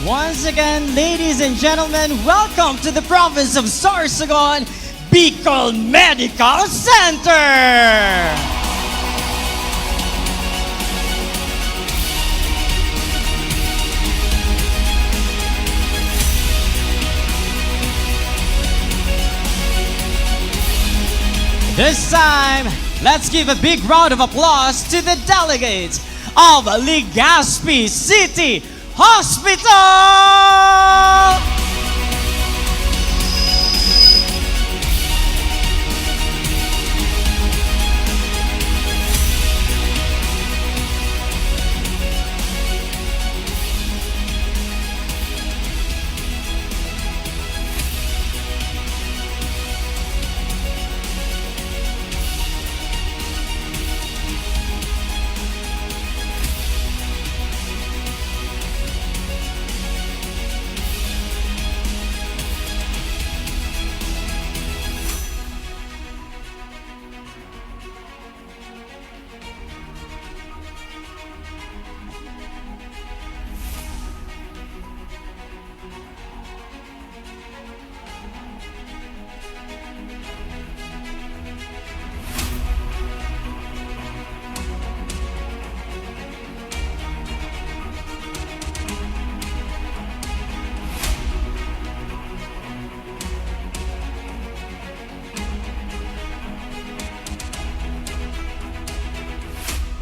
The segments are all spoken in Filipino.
Once again, ladies and gentlemen, welcome to the province of Sorsogon, Bicol Medical Center! This time, let's give a big round of applause to the delegates of Legazpi City Hospital!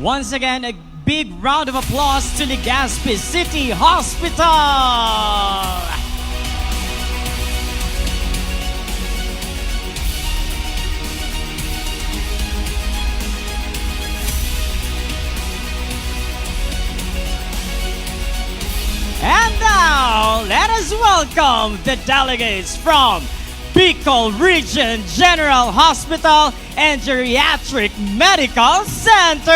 Once again, a big round of applause to Legazpi City Hospital! And now, let us welcome the delegates from Bicol Regional General Hospital and Geriatric Medical Center!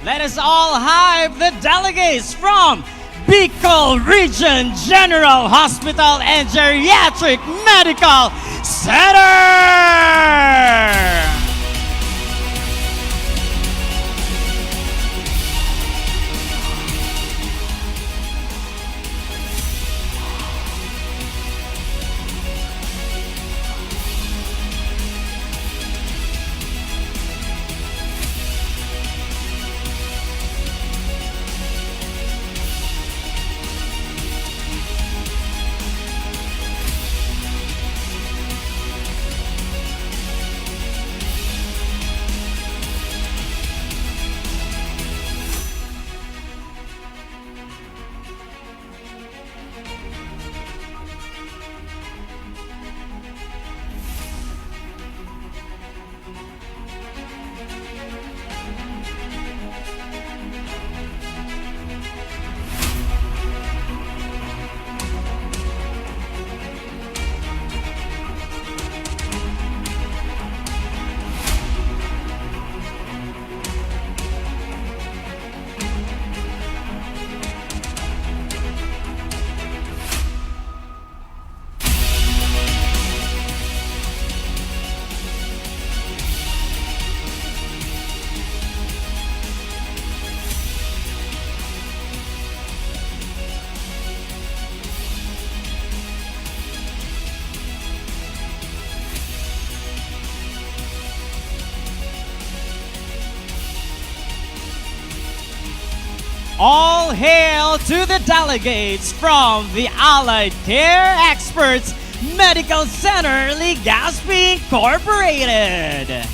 Let us all hype the delegates from Bicol Regional General Hospital and Geriatric Medical Center! All hail to the delegates from the Allied Care Experts Medical Center, Legazpi Incorporated.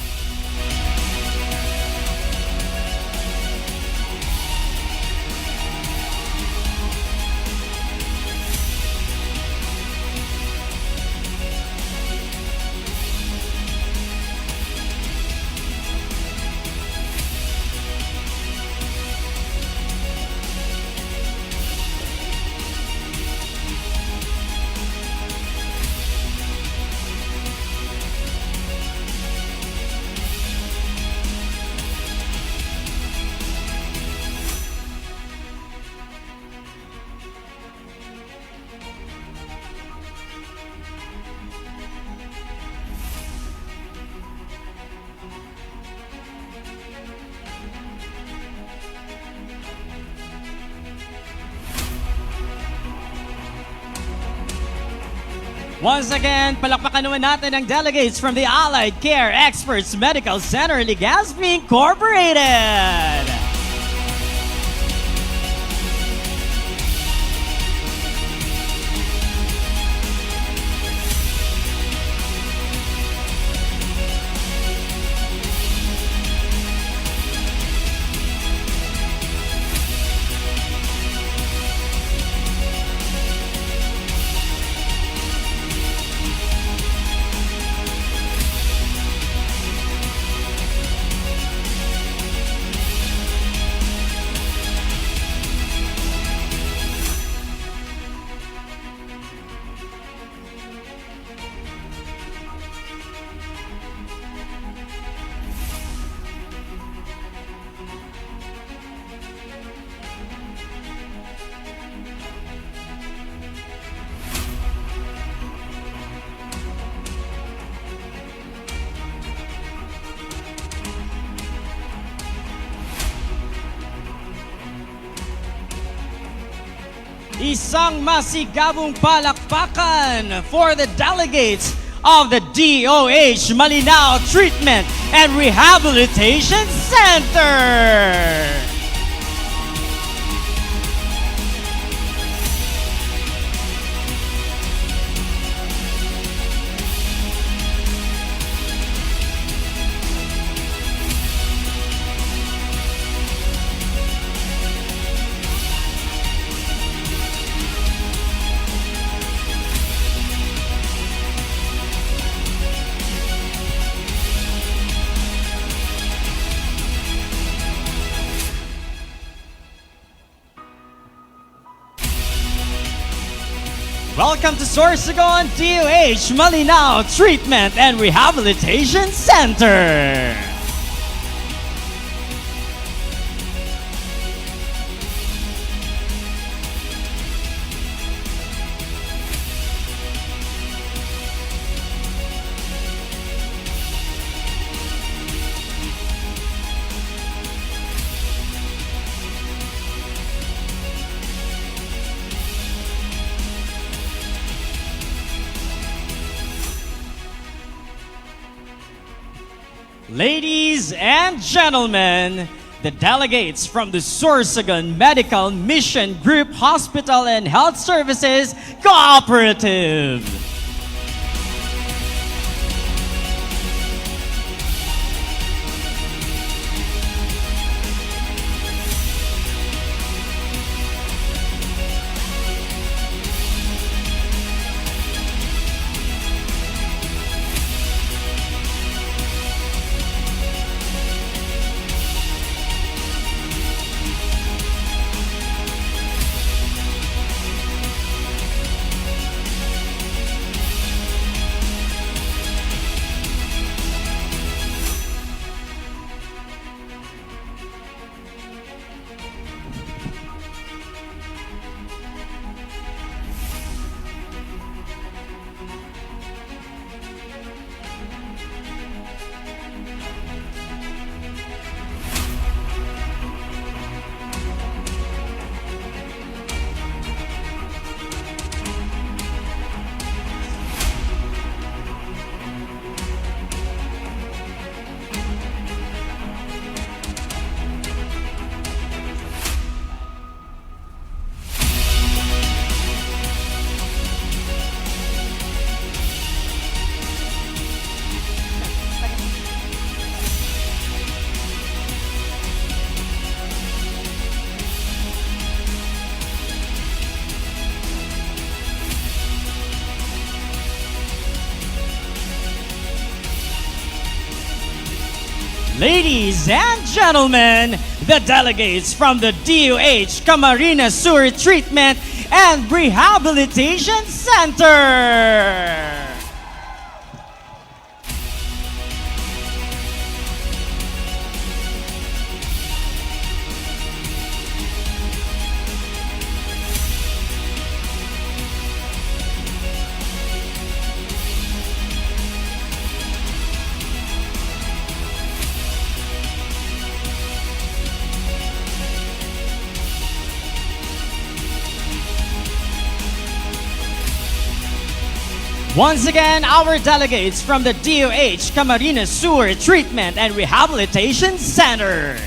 Once again, palakpakan naman natin ang delegates from the Allied Care Experts Medical Center Legazpi Incorporated. Isang masigabong palakpakan for the delegates of the DOH Malinao Treatment and Rehabilitation Center. Welcome to Sorsogon DOH Malinao Treatment and Rehabilitation Center. Ladies and gentlemen, the delegates from the Sorsogon Medical Mission Group Hospital and Health Services Cooperative. Ladies and gentlemen, the delegates from the DOH Camarines Sur Treatment and Rehabilitation Center. Once again, our delegates from the DOH Camarines Sewer Treatment and Rehabilitation Center.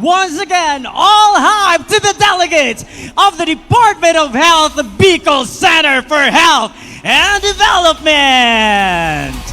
Once again, all hype to the delegates of the Department of Health Bicol Center for Health and Development.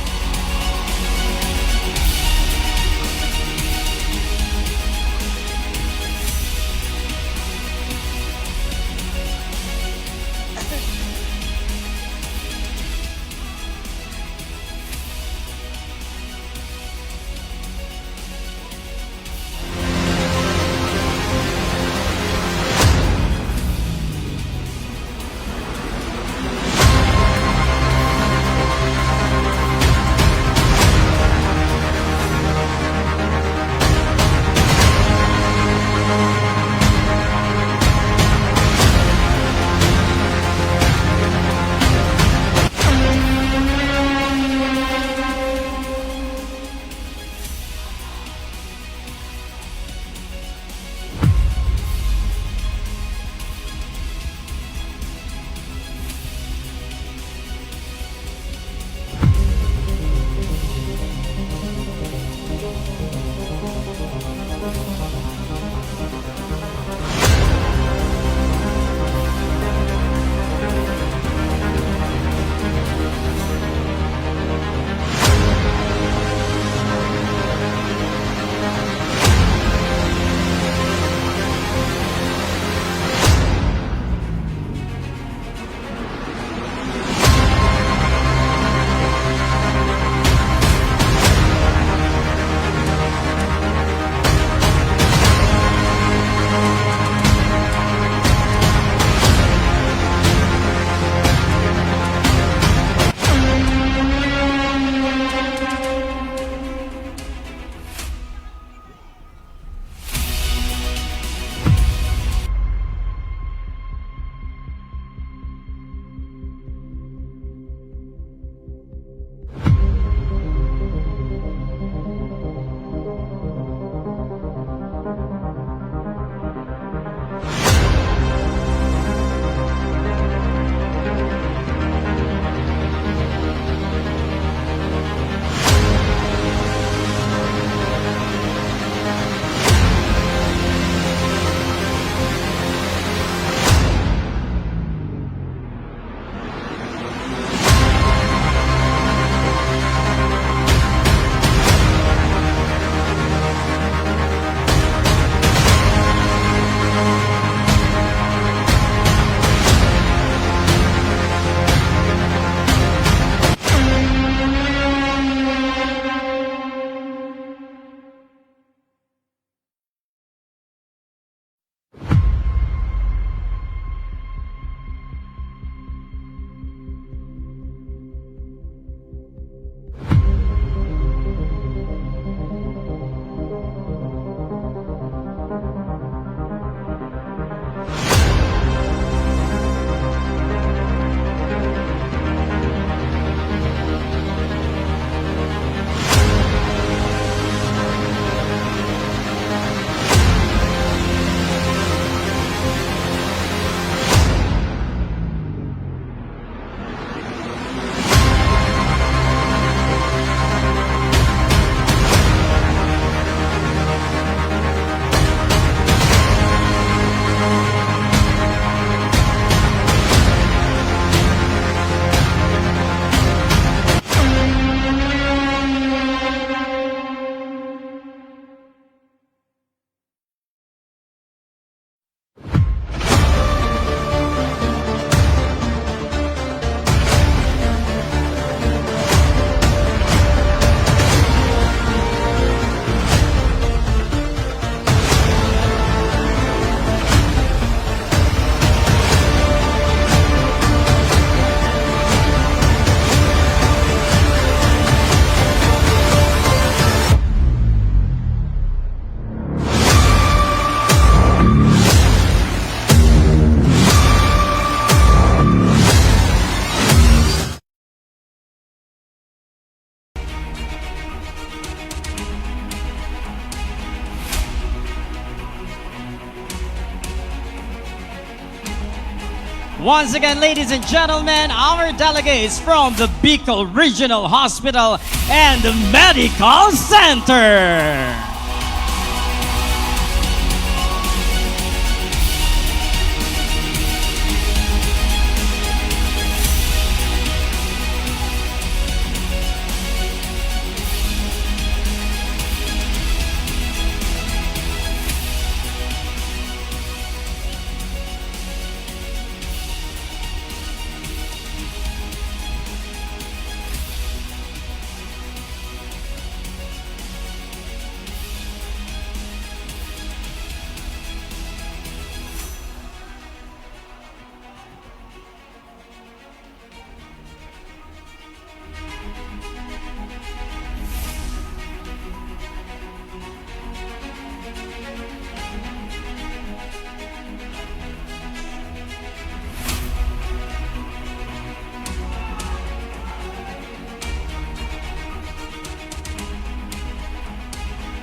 Once again, ladies and gentlemen, our delegates from the Bicol Regional Hospital and the Medical Center.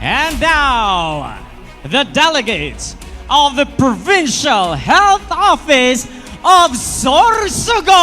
And now, the delegates of the Provincial Health Office of Sorsogon.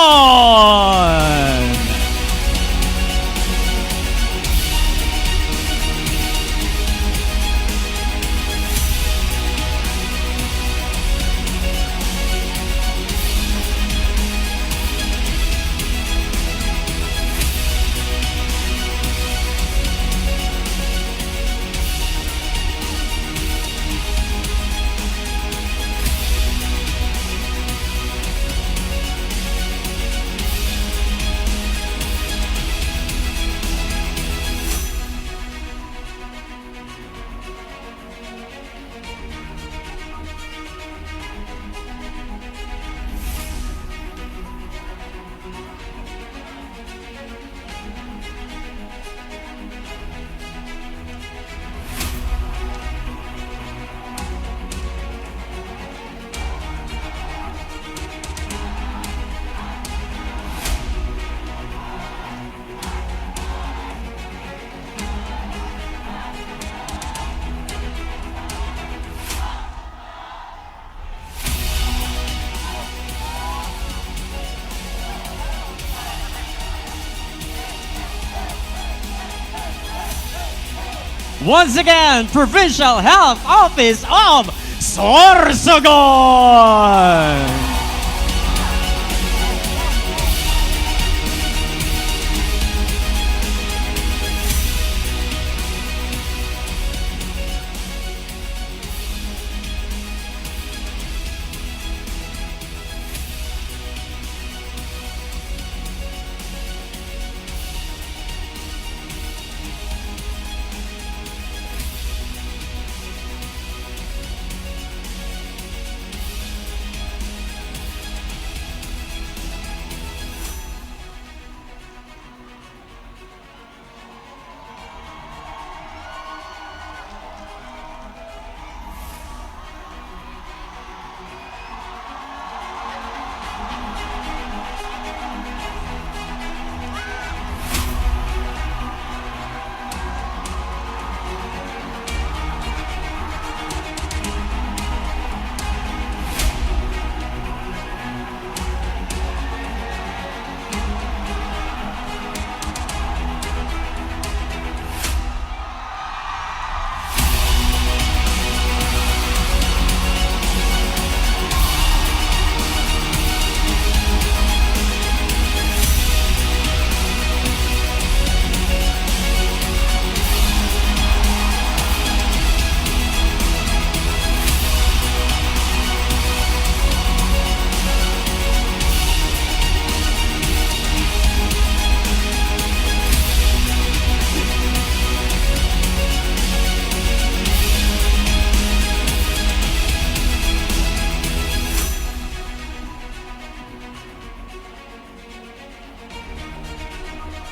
Once again, Provincial Health Office of Sorsogon.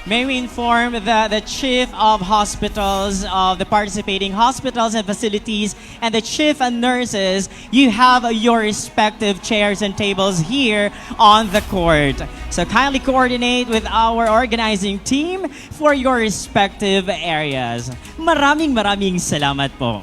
May we inform the Chief of Hospitals of the participating hospitals and facilities and the Chief and Nurses, you have your respective chairs and tables here on the court. So kindly coordinate with our organizing team for your respective areas. Maraming salamat po.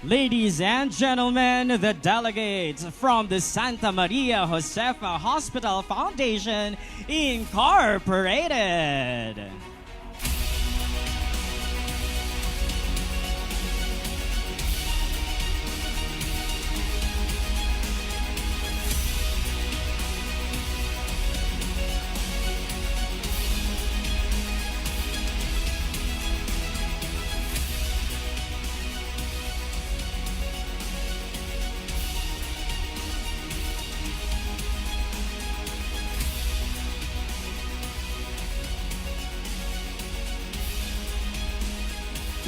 Ladies and gentlemen, the delegates from the Santa Maria Josefa Hospital Foundation Incorporated.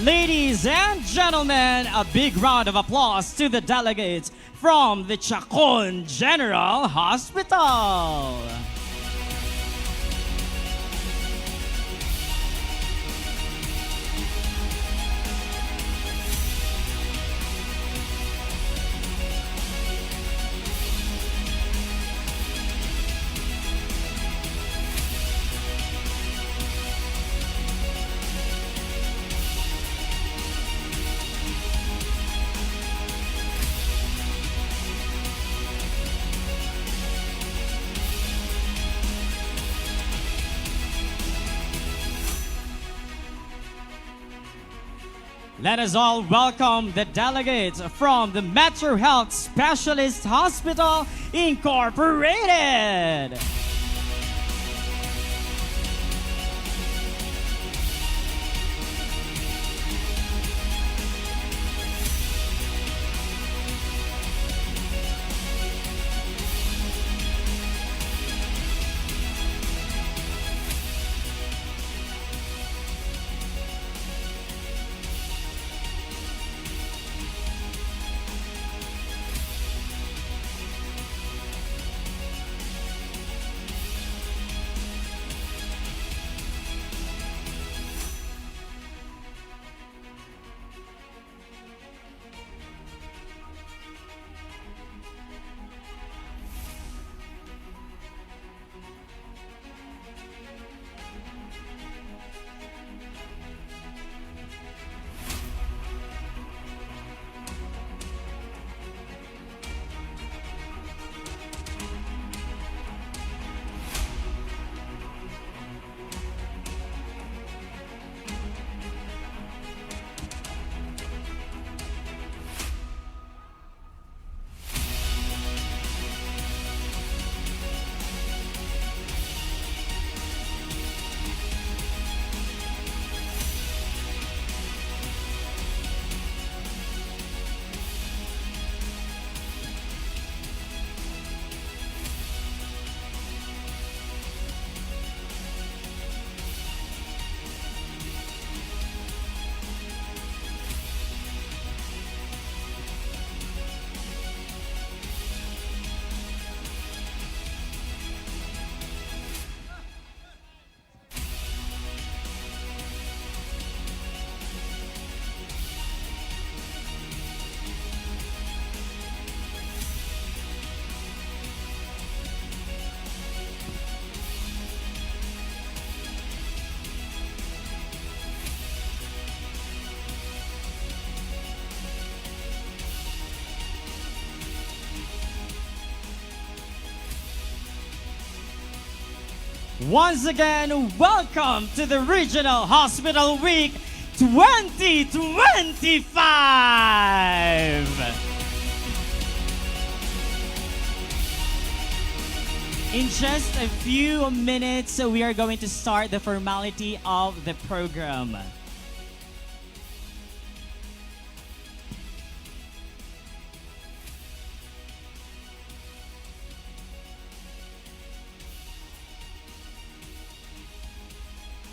Ladies and gentlemen, a big round of applause to the delegates from the Chacon General Hospital. Let us all welcome the delegates from the Metro Health Specialist Hospital Incorporated. Once again, welcome to the Regional Hospital Week 2025! In just a few minutes, we are going to start the formality of the program.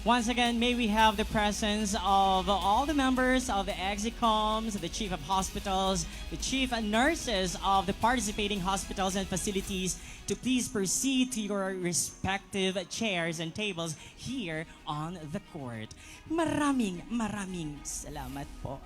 Once again, may we have the presence of all the members of the EXICOMs, the Chief of Hospitals, the Chief Nurses of the participating hospitals and facilities to please proceed to your respective chairs and tables here on the court. Maraming salamat po.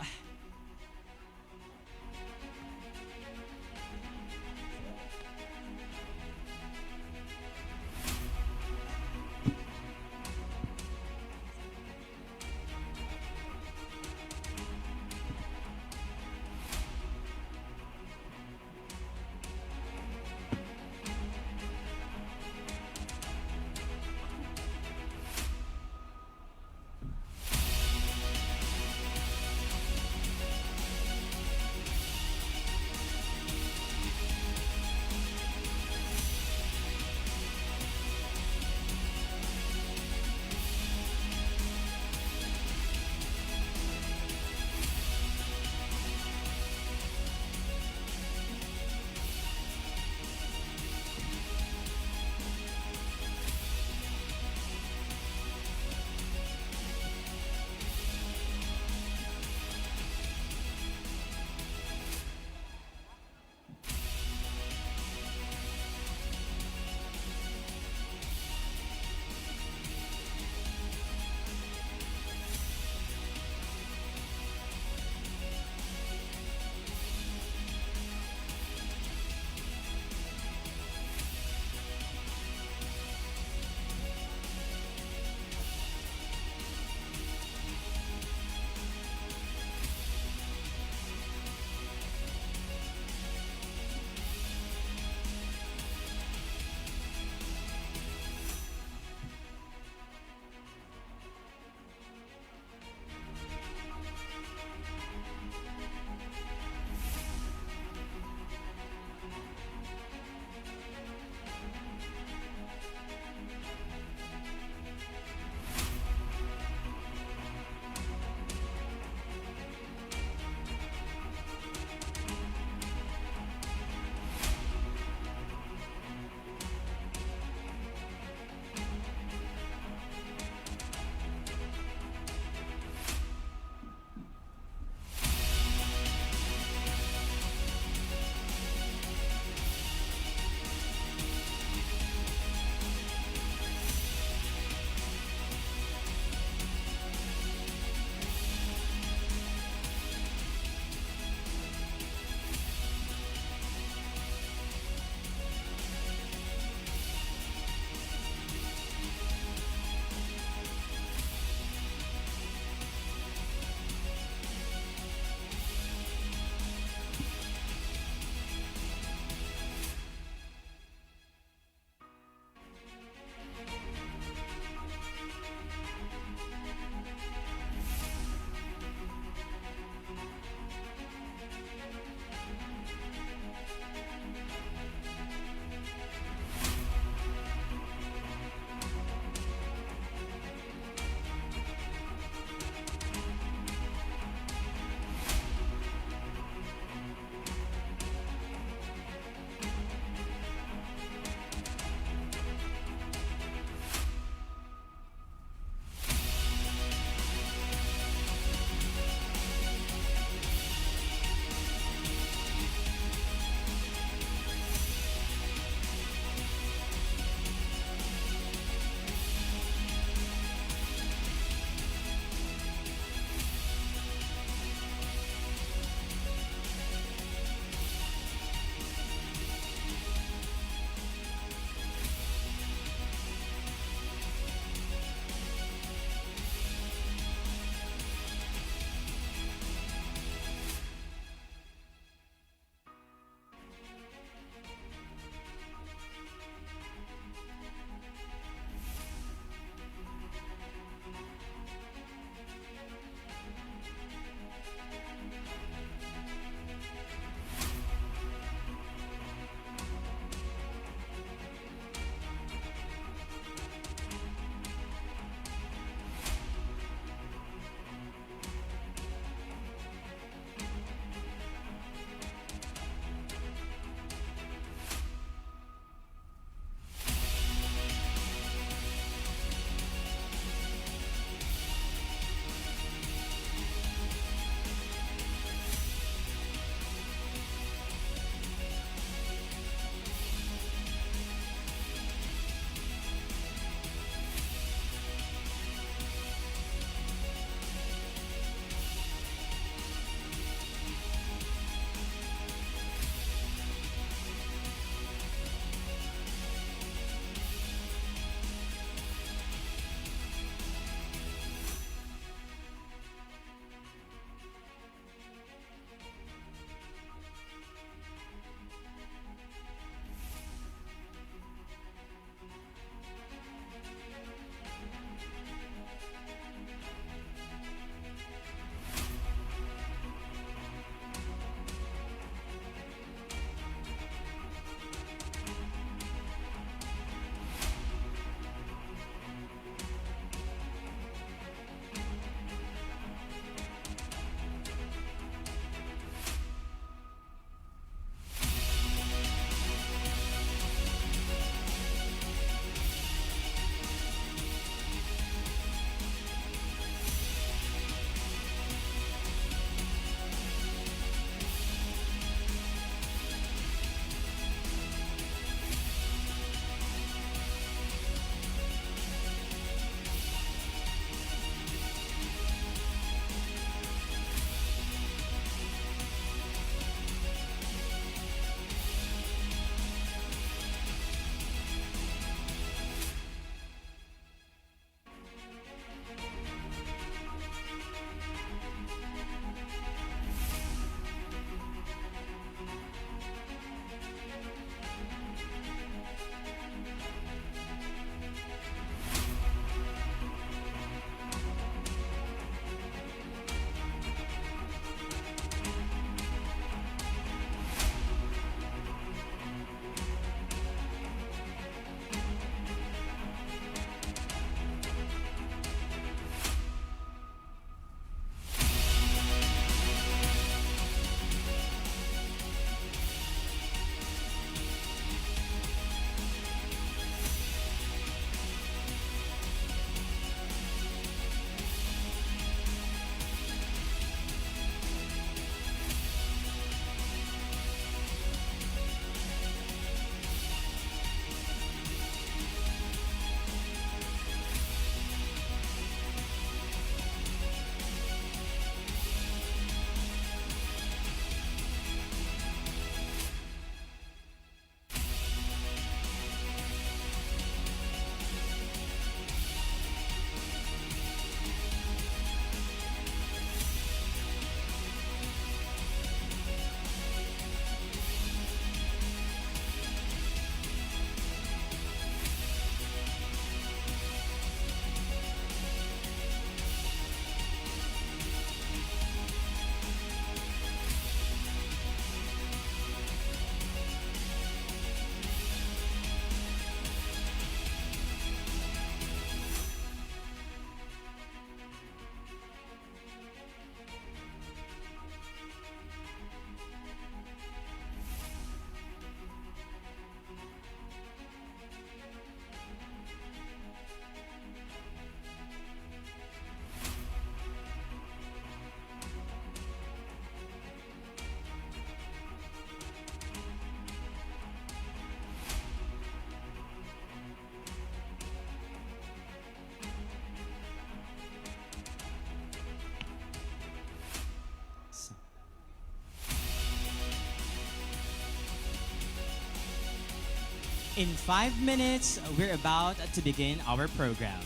In 5 minutes, we're about to begin our program.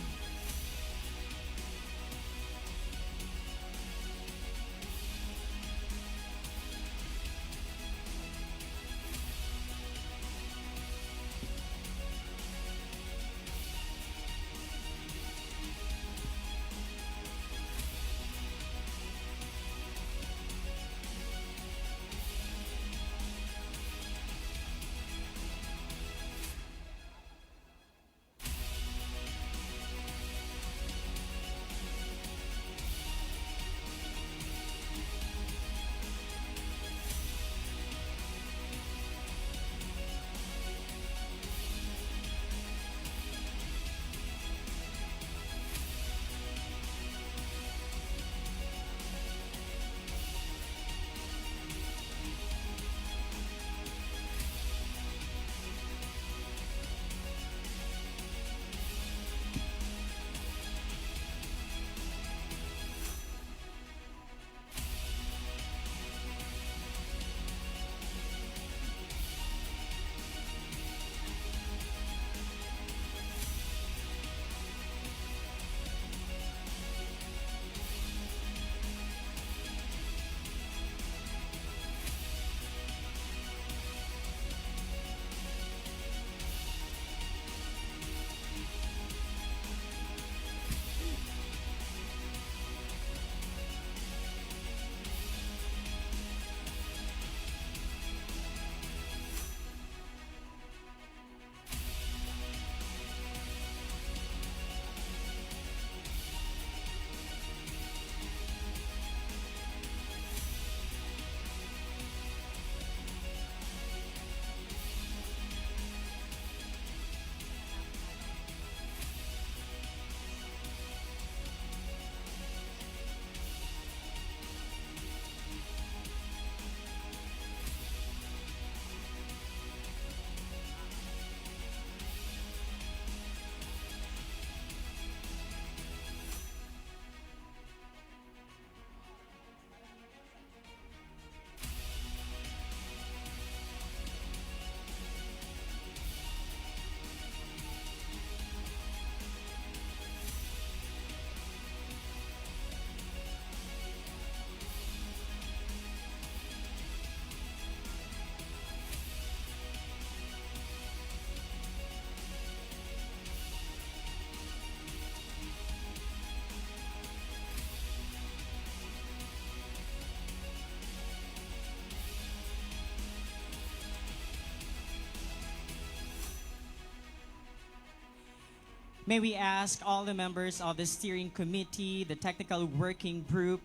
May we ask all the members of the steering committee, the technical working group,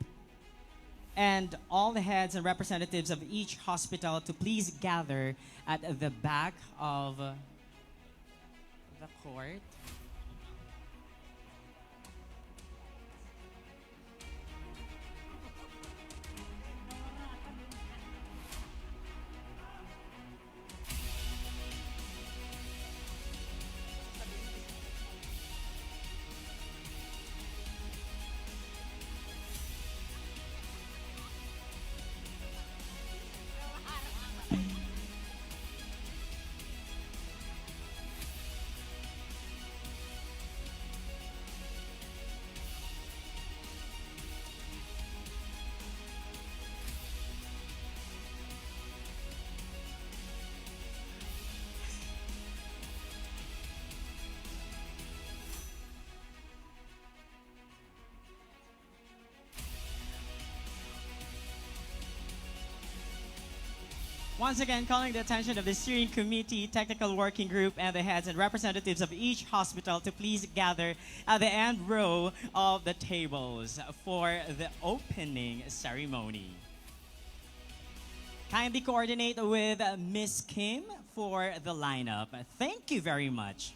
and all the heads and representatives of each hospital to please gather at the back of the court. Once again, calling the attention of the steering committee, technical working group, and the heads and representatives of each hospital to please gather at the end row of the tables for the opening ceremony. Kindly coordinate with Miss Kim for the lineup. Thank you very much.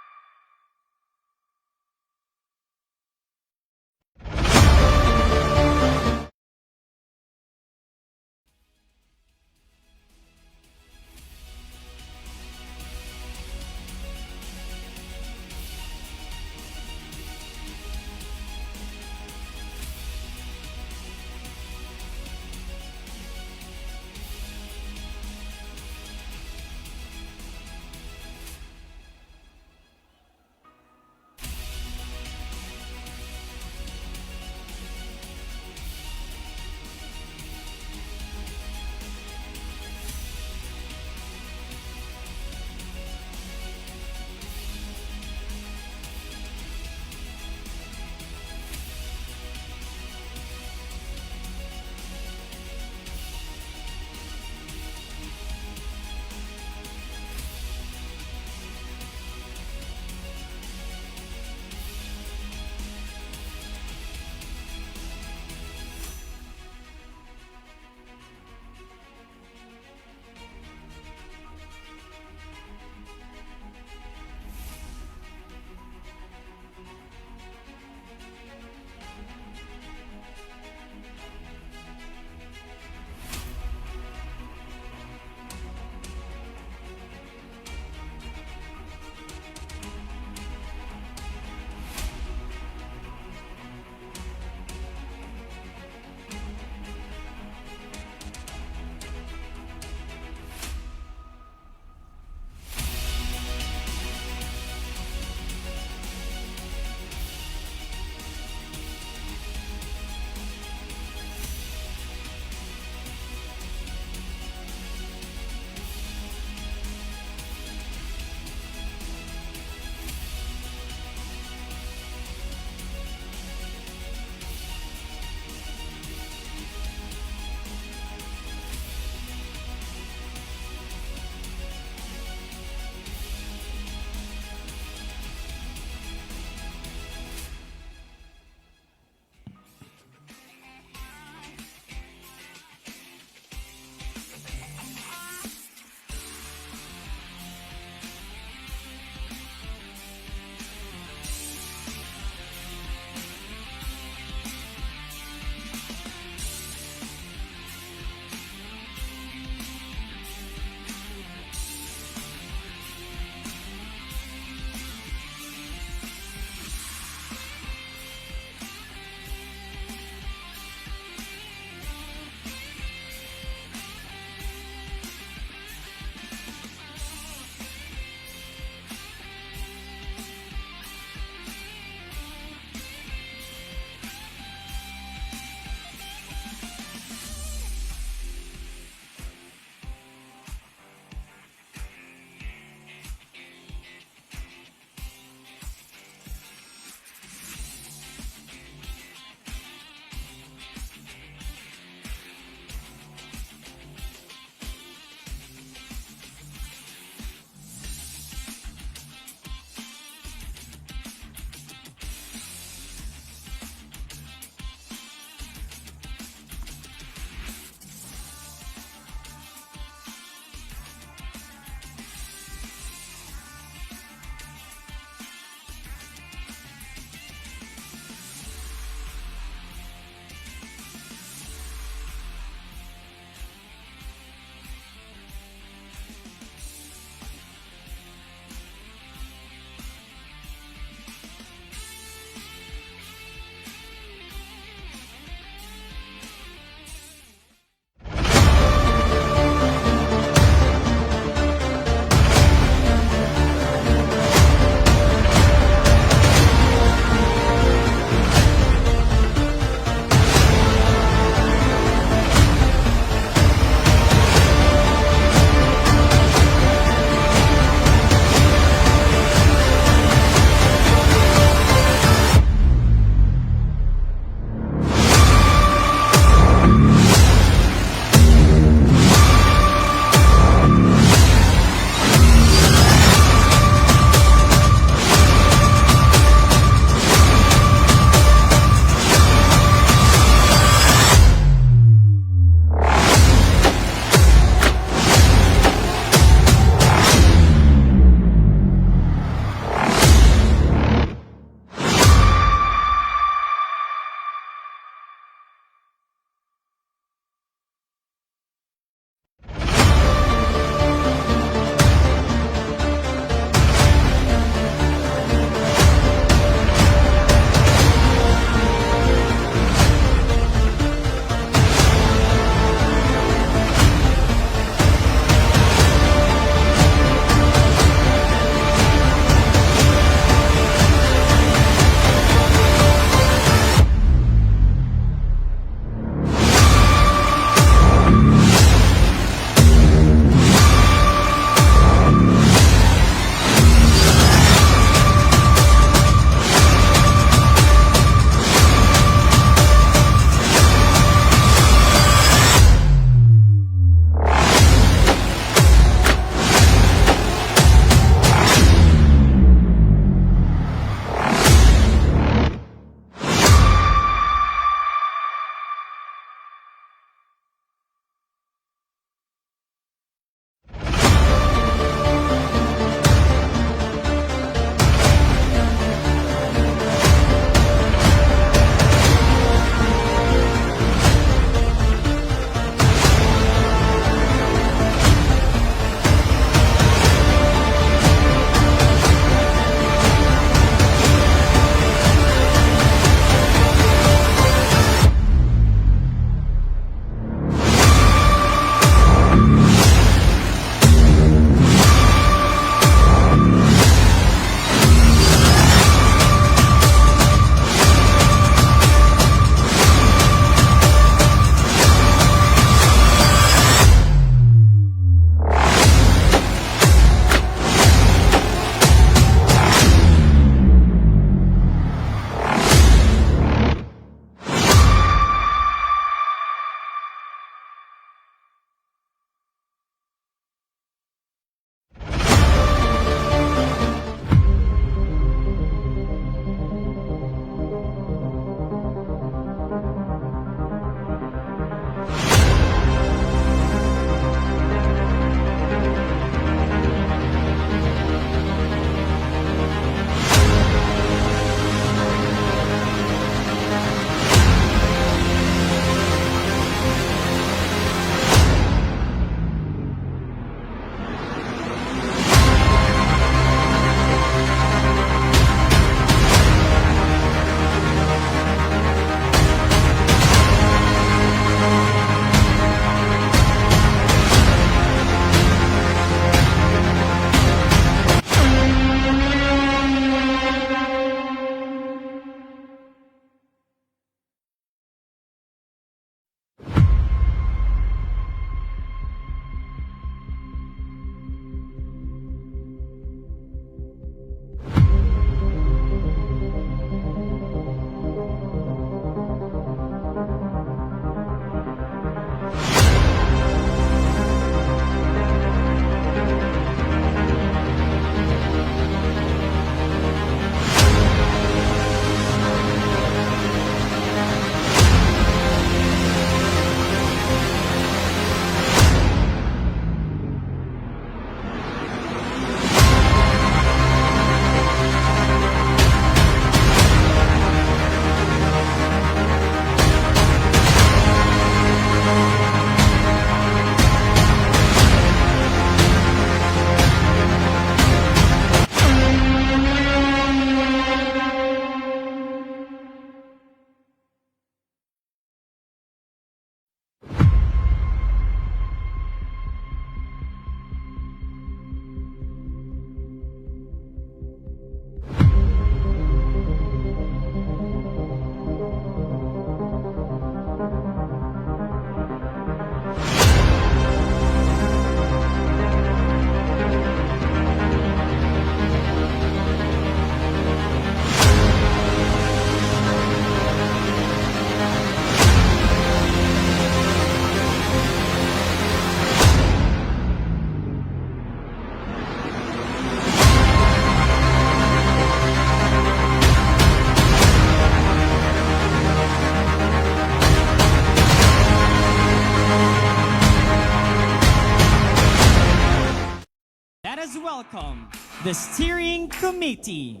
The steering committee.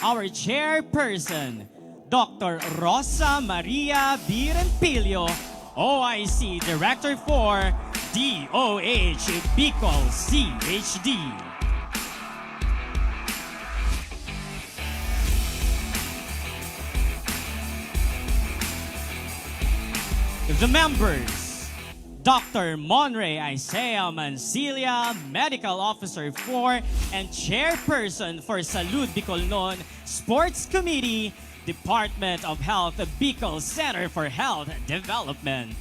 Our chairperson, Dr. Rosa Maria Birempilio, OIC Director for DOH Bicol CHD. The members, Dr. Monre Isaiah Mancilia, Medical Officer 4 and Chairperson for Salud Bicolnon Sports Committee, Department of Health, Bicol Center for Health Development.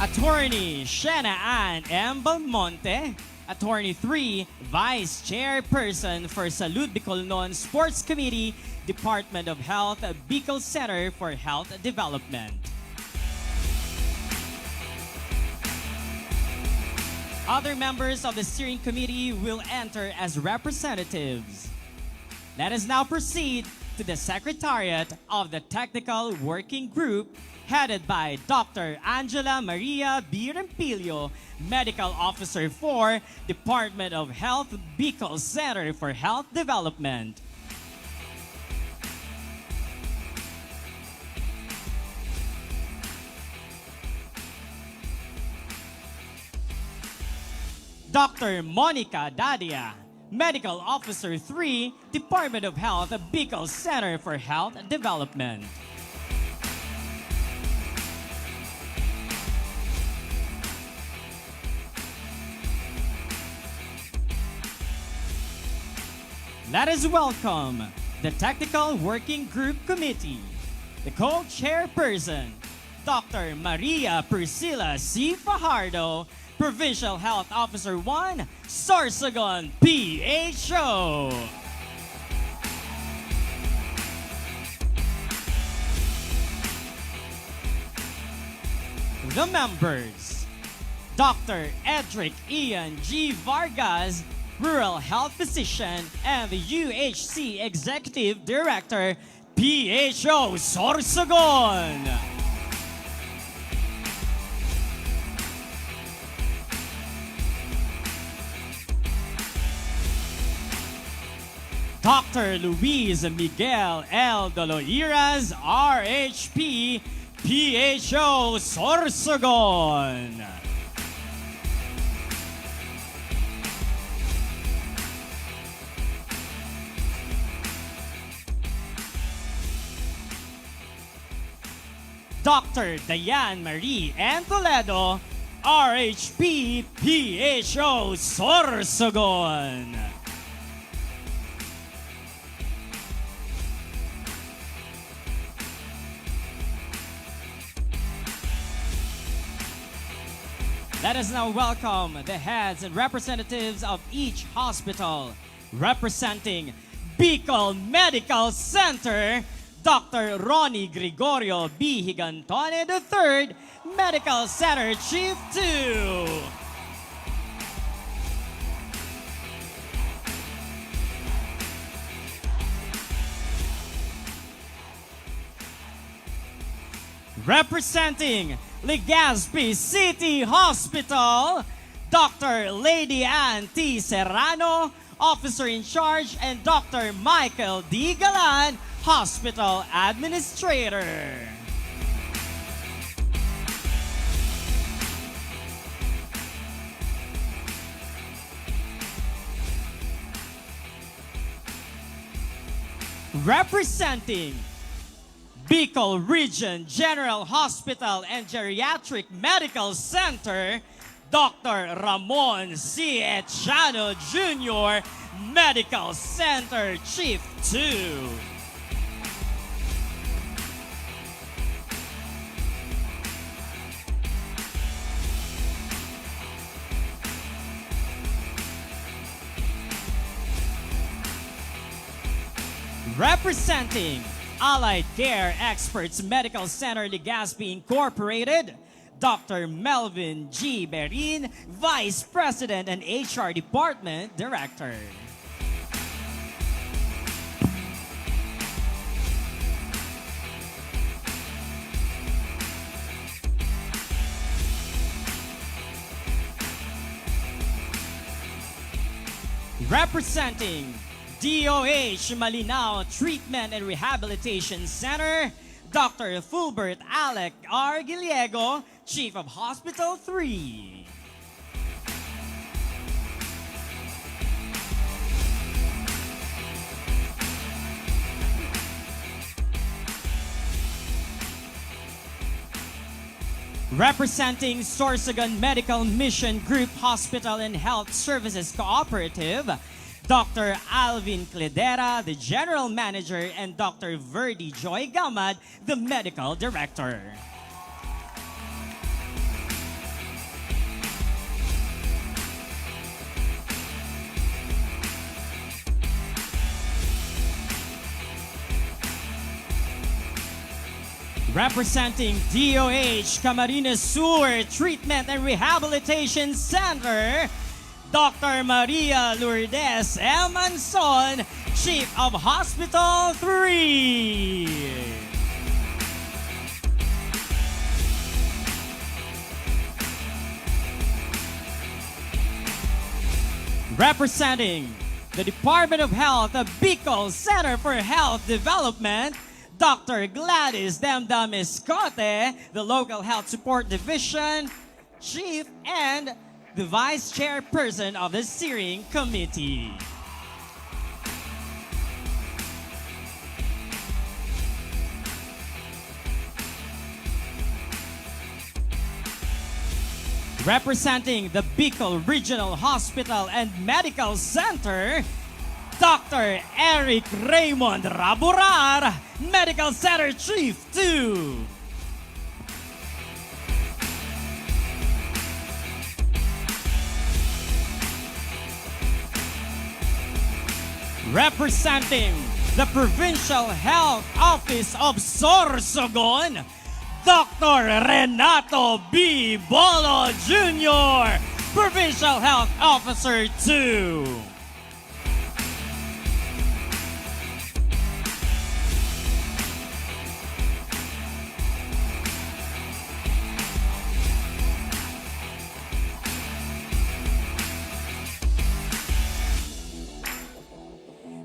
Attorney Shena Ann M. Belmonte, Attorney 3, Vice Chairperson for Salud Bicolnon Sports Committee, Department of Health, Bicol Center for Health Development. Other members of the steering committee will enter as representatives. Let us now proceed to the Secretariat of the Technical Working Group headed by Dr. Angela Maria Birempilio, Medical Officer 4, Department of Health, Bicol Center for Health Development. Dr. Monica Dadia, Medical Officer 3, Department of Health, Bicol Center for Health Development. Let us welcome the Technical Working Group Committee. The co-chairperson, Dr. Maria Priscilla C. Fajardo, Provincial Health Officer 1, Sorsogon PHO. The members, Dr. Edric Ian G. Vargas, Rural Health Physician and the UHC Executive Director, PHO Sorsogon. Dr. Luis Miguel L. Doloiras, RHP, PHO Sorsogon. Dr. Diane Marie N. Toledo, RHP, PHO Sorsogon. Let us now welcome the heads and representatives of each hospital. Representing Bicol Medical Center, Dr. Ronnie Gregorio B. Higantone III, Medical Center Chief 2. Representing Legazpi City Hospital, Dr. Lady Ann T. Serrano, Officer in Charge, and Dr. Michael D. Galan, Hospital Administrator. Representing Bicol Region General Hospital and Geriatric Medical Center, Dr. Ramon C. Echano Jr., Medical Center Chief 2. Representing Allied Care Experts Medical Center Legazpi Incorporated, Dr. Melvin G. Berin, Vice President and HR Department Director. Representing DOH Malinao Treatment and Rehabilitation Center, Dr. Fulbert Alec R. Giliego, Chief of Hospital 3. Representing Sorsogon Medical Mission Group Hospital and Health Services Cooperative, Dr. Alvin Cledera, the General Manager, and Dr. Verdi Joy Gamad, the Medical Director. Representing DOH Camarines Sur Treatment and Rehabilitation Center, Dr. Maria Lourdes M. Manson, Chief of Hospital 3. Representing the Department of Health of Bicol Center for Health Development, Dr. Gladys Demdam Escote, the Local Health Support Division Chief and the Vice Chairperson of the Steering Committee. Representing the Bicol Regional Hospital and Medical Center, Dr. Eric Raymond Raburar, Medical Center Chief 2. Representing the Provincial Health Office of Sorsogon, Dr. Renato B. Bolo Jr., Provincial Health Officer 2.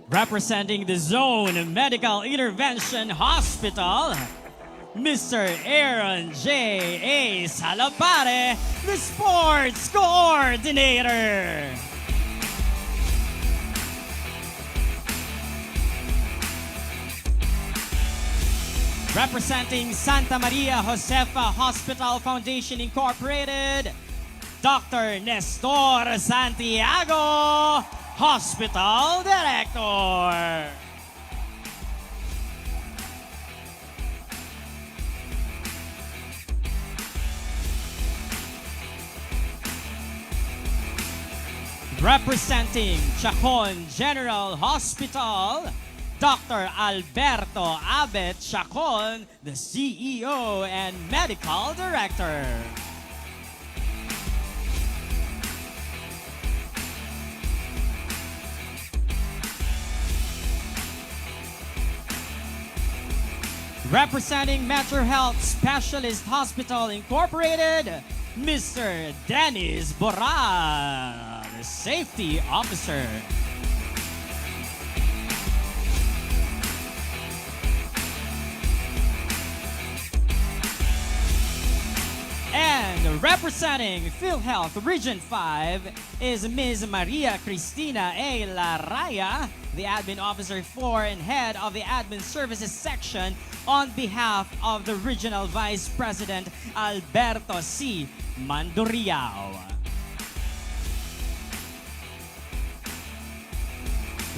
Representing the Zone Medical Intervention Hospital, Mr. Aaron J. A. Salapare, the Sports Coordinator. Representing Santa Maria Josefa Hospital Foundation Incorporated, Dr. Nestor Santiago, Hospital Director. Representing Chacon General Hospital, Dr. Alberto Abet Chacon, the CEO and Medical Director. Representing Metro Health Specialist Hospital Incorporated, Mr. Dennis Borra, the Safety Officer. And representing PhilHealth Region 5 is Ms. Maria Cristina A. Laraya, the Admin Officer 4 and Head of the Admin Services Section, on behalf of the Regional Vice President Alberto C. Manduriao.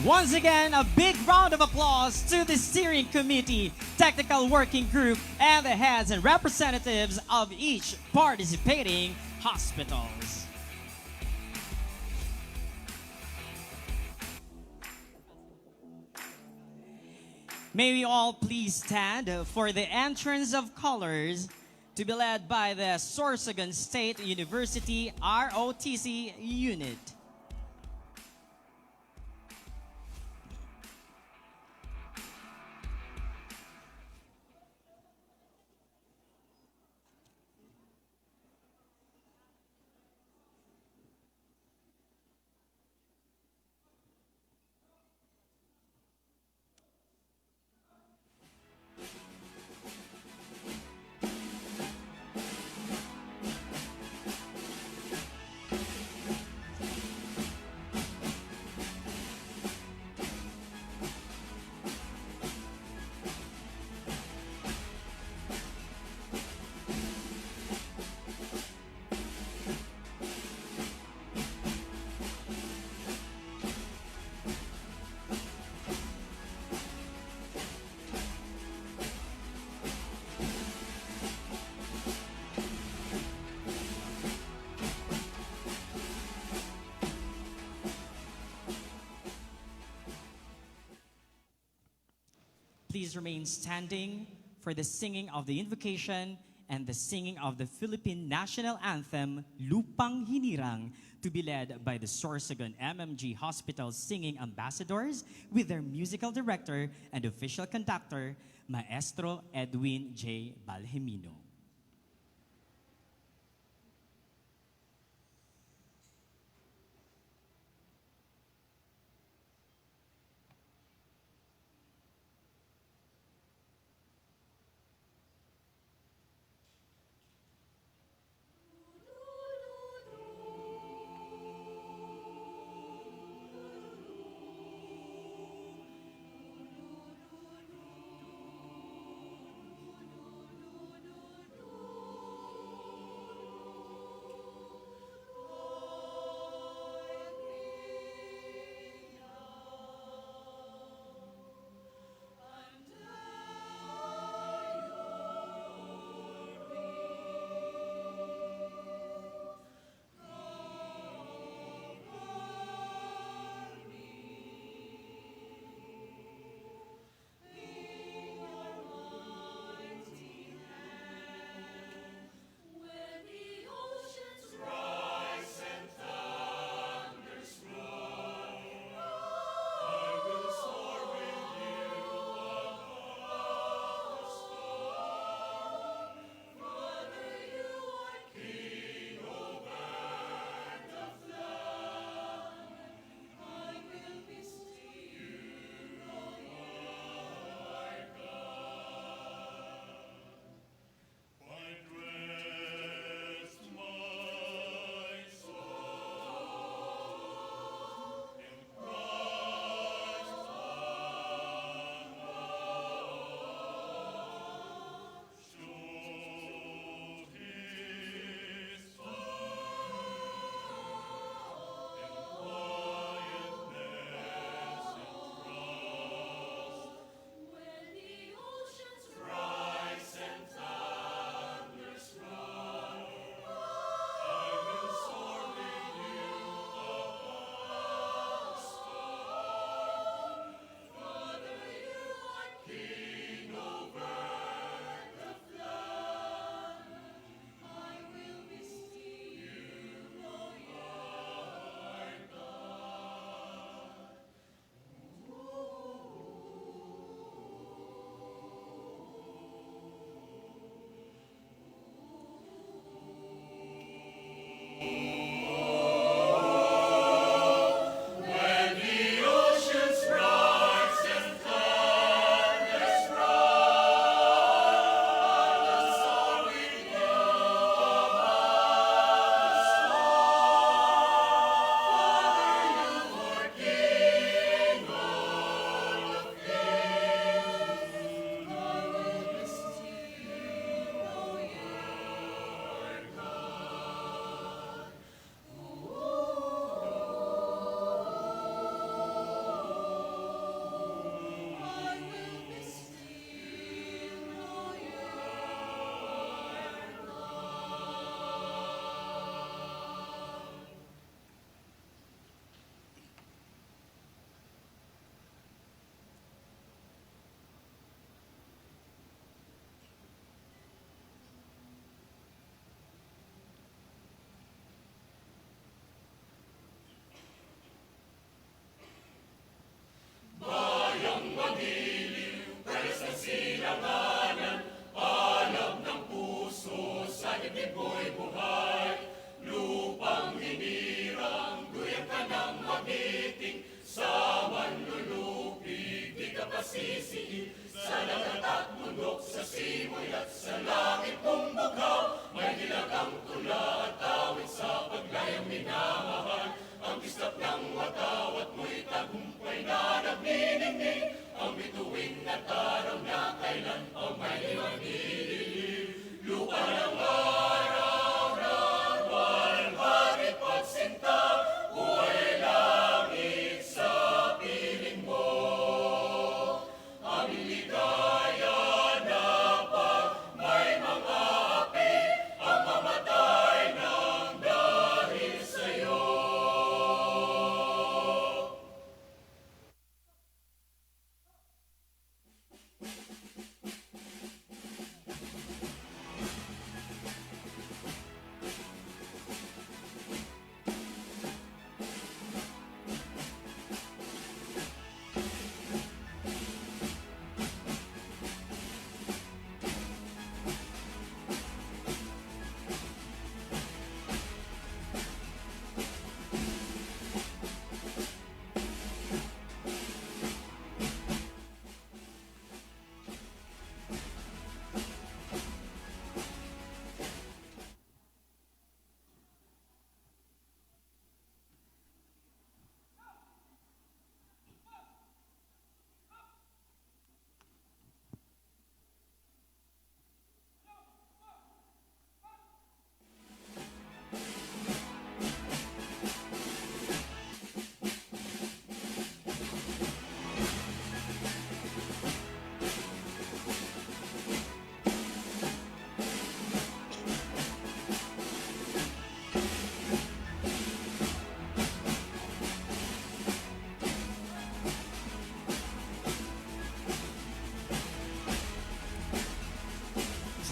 Once again, a big round of applause to the Steering Committee, Technical Working Group, and the heads and representatives of each participating hospitals. May we all please stand for the entrance of colors to be led by the Sorsogon State University ROTC unit. please remain standing for the singing of the invocation and the singing of the Philippine National Anthem, Lupang Hinirang, to be led by the Sorsogon MMG Hospital Singing Ambassadors with their musical director and official conductor, Maestro Edwin J. Balhemino.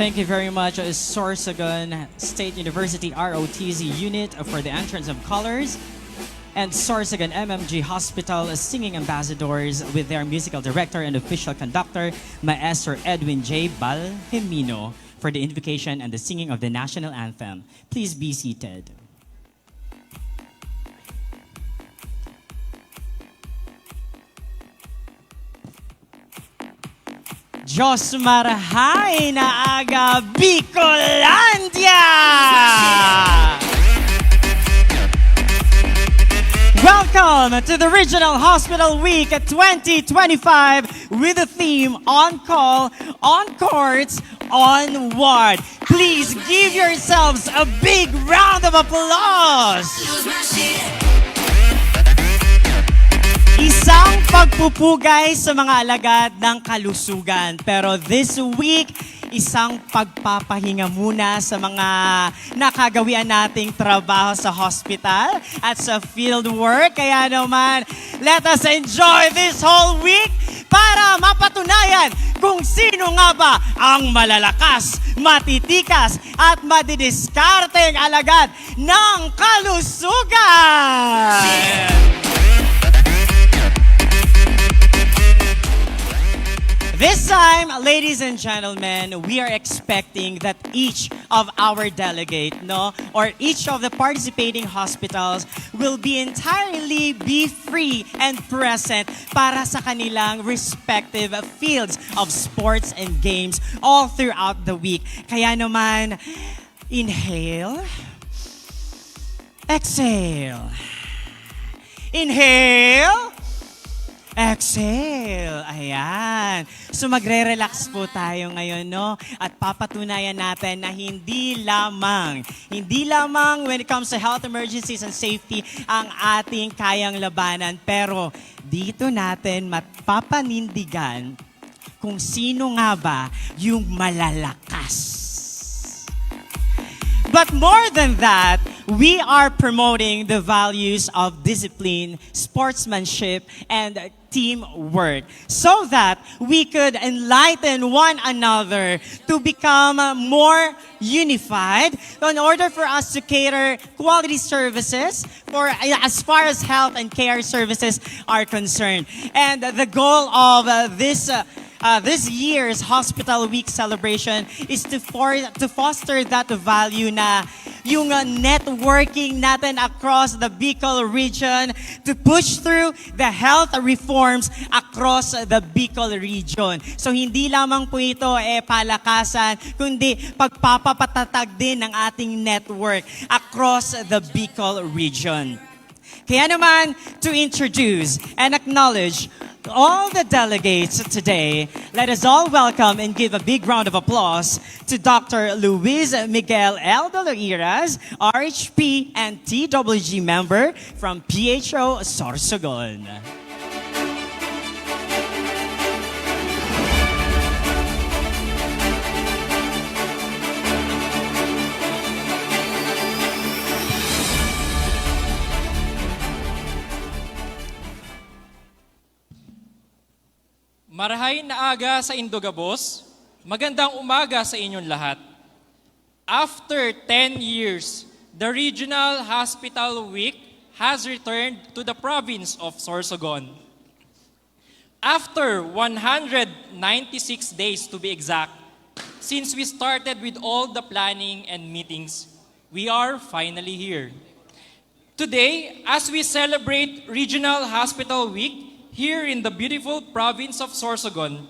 Thank you very much, Sorsogon State University ROTC unit for the entrance of colors, and Sorsogon MMG Hospital singing ambassadors with their musical director and official conductor, Maestro Edwin J. Balhemino, for the invocation and the singing of the national anthem. Please be seated. Diyos marahay na aga Bicolandia! Welcome to the Regional Hospital Week 2025 with the theme On Call, On Courts, On Ward. Please give yourselves a big round of applause. Isang pagpupugay sa mga alagad ng kalusugan. Pero this week, isang pagpapahinga muna sa mga nakagawian nating trabaho sa hospital at sa field work. Kaya naman, let us enjoy this whole week para mapatunayan kung sino nga ba ang malalakas, matitikas at madidiskarteng alagad ng kalusugan. This time, ladies and gentlemen, we are expecting that each of our delegate, or each of the participating hospitals will be entirely be free and present para sa kanilang respective fields of sports and games all throughout the week. Kaya naman, inhale, exhale, inhale, exhale. Ayan. So magre-relax po tayo ngayon, At papatunayan natin na hindi lamang when it comes to health emergencies and safety ang ating kayang labanan. Pero dito natin mapapanindigan kung sino nga ba yung malalakas. But more than that, we are promoting the values of discipline, sportsmanship, and teamwork so that we could enlighten one another to become more unified in order for us to cater quality services for as far as health and care services are concerned. And the goal of this year's Hospital Week celebration is to foster that value na yung networking natin across the Bicol region to push through the health reforms across the Bicol region. So hindi lamang po ito palakasan, kundi pagpapapatatag din ng ating network across the Bicol region. Kaya naman, to introduce and acknowledge all the delegates today, let us all welcome and give a big round of applause to Dr. Luis Miguel L. De Loiras, RHP and TWG member from PHO Sorsogon. Marahay na aga sa Indogabos, magandang umaga sa inyong lahat. After 10 years, the Regional Hospital Week has returned to the province of Sorsogon. After 196 days to be exact, since we started with all the planning and meetings, we are finally here. Today, as we celebrate Regional Hospital Week, here in the beautiful province of Sorsogon,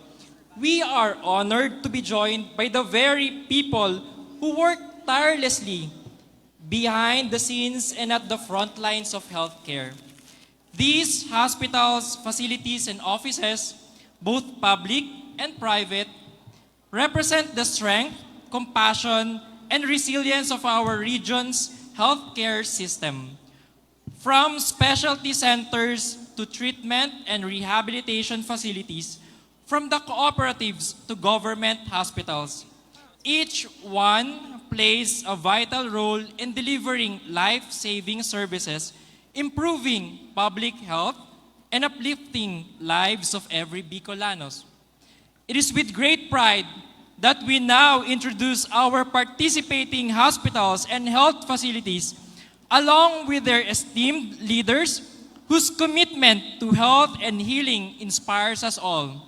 we are honored to be joined by the very people who work tirelessly behind the scenes and at the front lines of healthcare. These hospitals, facilities, and offices, both public and private, represent the strength, compassion, and resilience of our region's healthcare system. From specialty centers to treatment and rehabilitation facilities, from the cooperatives to government hospitals. Each one plays a vital role in delivering life-saving services, improving public health, and uplifting lives of every Bicolanos. It is with great pride that we now introduce our participating hospitals and health facilities, along with their esteemed leaders whose commitment to health and healing inspires us all.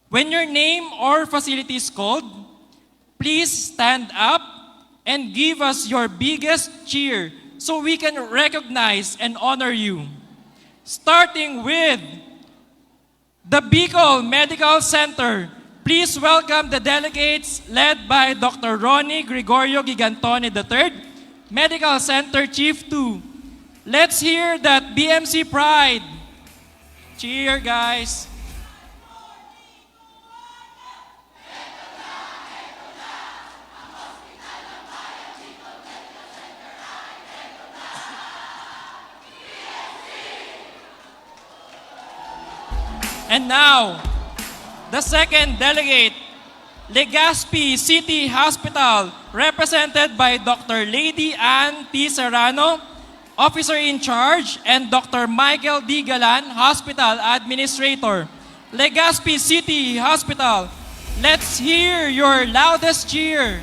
When your name or facility is called, please stand up and give us your biggest cheer so we can recognize and honor you. Starting with the Bicol Medical Center, please welcome the delegates led by Dr. Ronnie Gregorio Gigantone III, Medical Center Chief 2. Let's hear that BMC pride. Cheer, guys. And now, the second delegate, Legazpi City Hospital, represented by Dr. Lady Ann T. Serrano, Officer in Charge, and Dr. Michael D. Galan, Hospital Administrator. Legazpi City Hospital, let's hear your loudest cheer.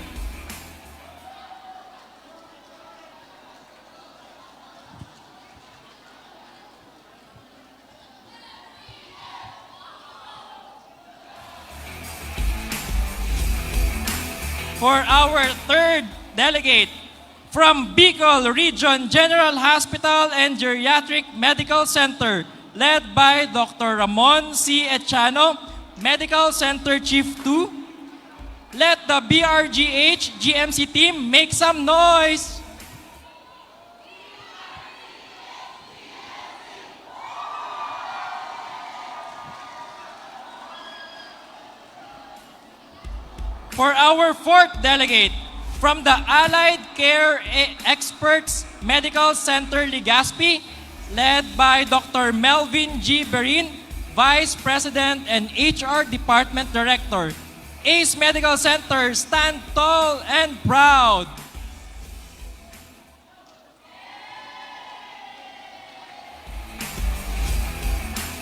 For our third delegate, from Bicol Regional General Hospital and Geriatric Medical Center, led by Dr. Ramon C. Echano, Medical Center Chief 2. Let the BRGH GMC team make some noise. For our fourth delegate, from the Allied Care Experts Medical Center Legazpi, led by Dr. Melvin G. Berin, Vice President and HR Department Director. ACE Medical Center, stand tall and proud.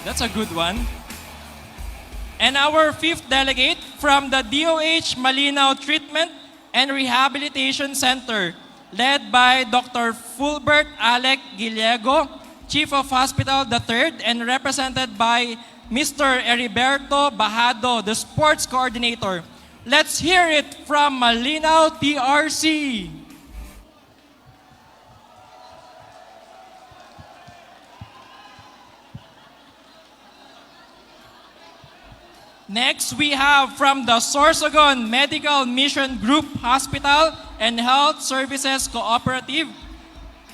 That's a good one. And our fifth delegate from the DOH Malinaw Treatment and Rehabilitation Center, led by Dr. Fulbert Alec Gillego, Chief of Hospital the Third, and represented by Mr. Heriberto Bajado, the Sports Coordinator. Let's hear it from Malinaw TRC. Next, we have from the Sorsogon Medical Mission Group Hospital and Health Services Cooperative,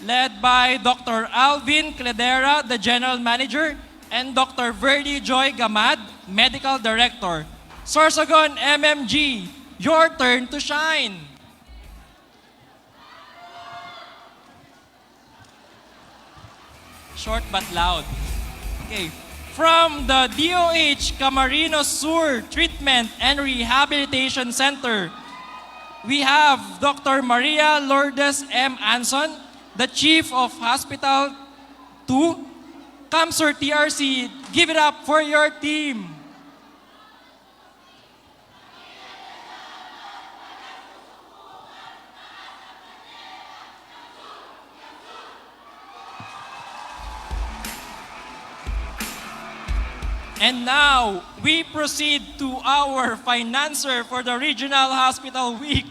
led by Dr. Alvin Cledera, the General Manager, and Dr. Verdi Joy Gamad, Medical Director. Sorsogon MMG, your turn to shine. Short but loud. Okay. From the DOH Camarines Sur Treatment and Rehabilitation Center, we have Dr. Maria Lourdes M. Anson, the Chief of Hospital 2. CAMSUR TRC, give it up for your team. And now, we proceed to our financer for the Regional Hospital Week,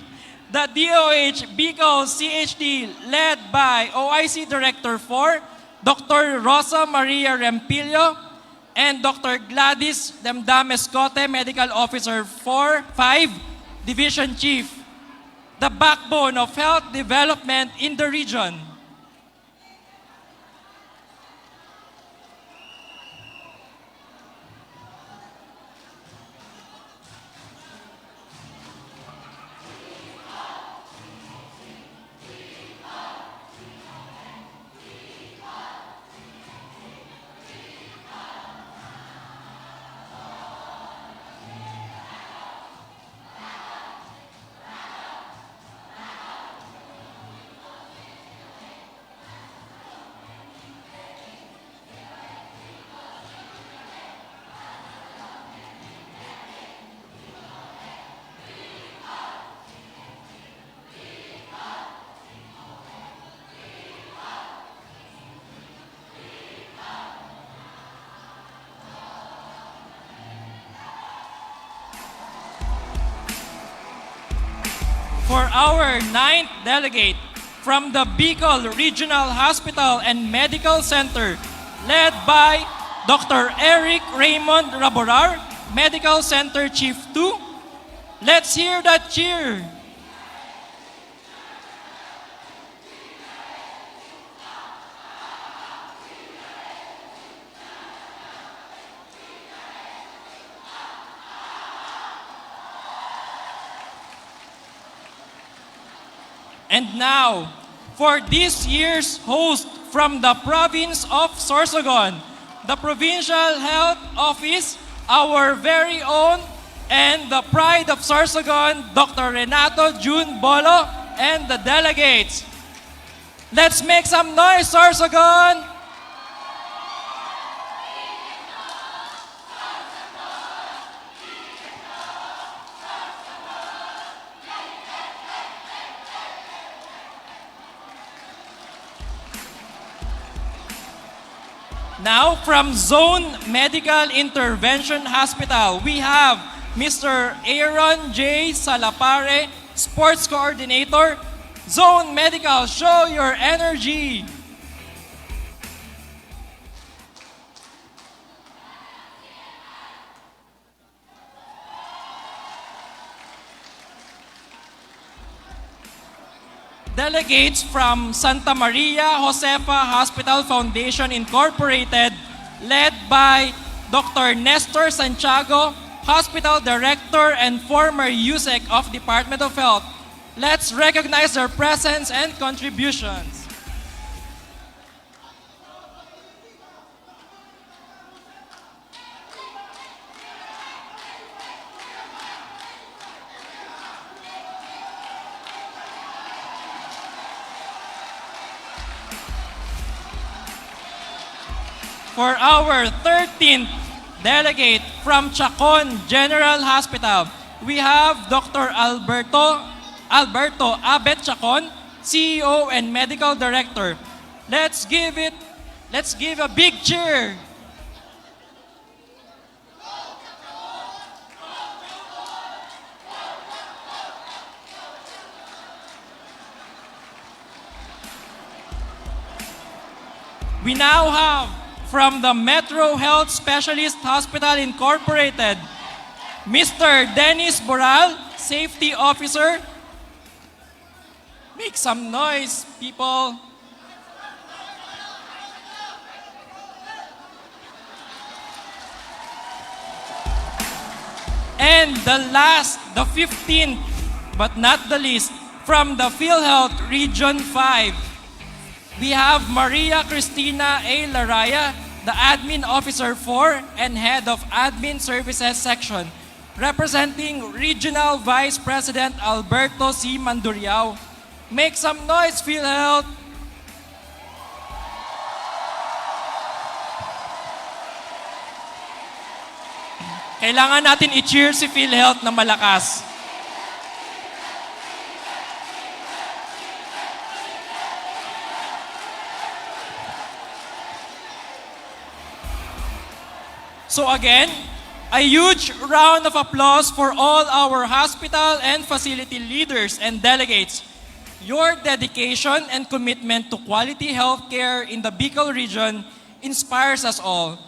the DOH Bicol CHD, led by OIC Director 4, Dr. Rosa Maria Rempilio, and Dr. Gladys Damdamescote, Medical Officer 5, Division Chief, the backbone of health development in the region. for our 9th delegate from the Bicol Regional Hospital and Medical Center, led by Dr. Eric Raymond Raborar, Medical Center Chief 2. Let's hear that cheer. And now, for this year's host from the province of Sorsogon, the Provincial Health Office, our very own, and the pride of Sorsogon, Dr. Renato June Bolo, and the delegates. Let's make some noise, Sorsogon! Now, from Zone Medical Intervention Hospital, we have Mr. Aaron J. Salapare, Sports Coordinator. Zone Medical, show your energy. Delegates from Santa Maria Josefa Hospital Foundation Incorporated, led by Dr. Nestor Santiago, Hospital Director and former USEC of Department of Health. Let's recognize their presence and contributions. For our 13th delegate from Chacon General Hospital, we have Dr. Alberto Abet Chacon, CEO and Medical Director. Let's give a big cheer. We now have from the Metro Health Specialist Hospital Incorporated, Mr. Dennis Boral, Safety Officer. Make some noise, people. And the 15th, but not the least, from the PhilHealth Region 5, we have Maria Cristina A. Laraya, the Admin Officer 4 and Head of Admin Services Section, representing Regional Vice President Alberto C. Manduriao. Make some noise, PhilHealth! Kailangan natin i-cheer si PhilHealth na malakas. So again, a huge round of applause for all our hospital and facility leaders and delegates. Your dedication and commitment to quality healthcare in the Bicol region inspires us all.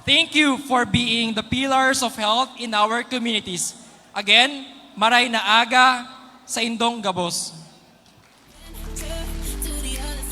Thank you for being the pillars of health in our communities. Again, maray na aga sa Indong Gabos.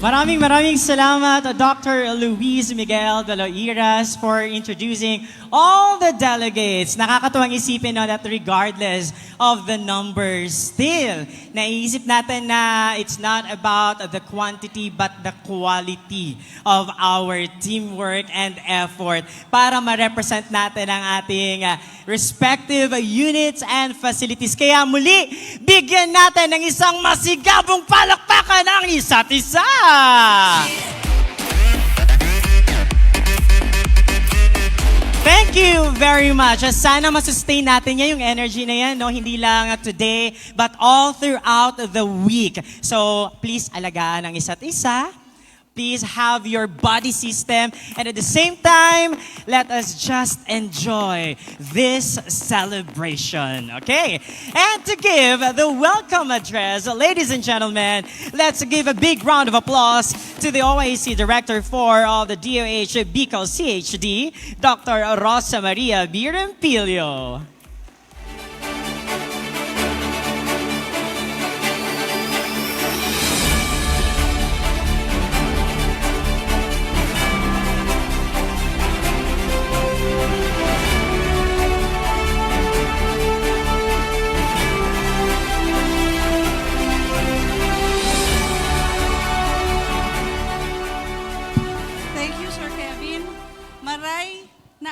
Maraming salamat, Dr. Luis Miguel de Loiras, for introducing all the delegates. Nakakatuwang isipin no, that regardless of the numbers, still, naisip natin na it's not about the quantity but the quality of our teamwork and effort para ma-represent natin ang ating respective units and facilities. Kaya muli, bigyan natin ng isang masigabong palakpakan ang isa't isa! Thank you very much. Sana masustain natin yan, yung energy na yan, no? Hindi lang today, but all throughout the week. So, please alagaan ang isa't isa. Please have your body system, and at the same time, let us just enjoy this celebration, okay? And to give the welcome address, ladies and gentlemen, let's give a big round of applause to the OAC Director 4 of the DOH Bicol CHD, Dr. Rosa Maria Birampilio.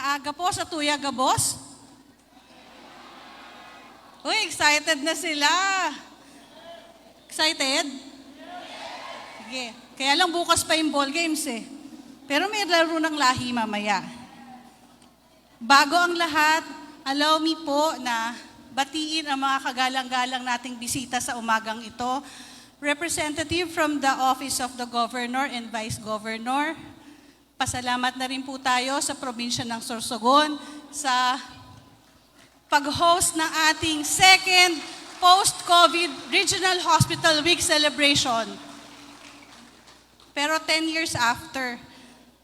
Aga po sa Tuya Gabos. Uy, excited na sila. Excited? Sige. Kaya lang bukas pa yung ball games eh. Pero may laro ng lahi mamaya. Bago ang lahat, allow me po na batiin ang mga kagalang-galang nating bisita sa umagang ito. Representative from the Office of the Governor and Vice Governor. Pasalamat na rin po tayo sa probinsya ng Sorsogon sa pag-host ng ating second post-COVID Regional Hospital Week celebration. Pero 10 years after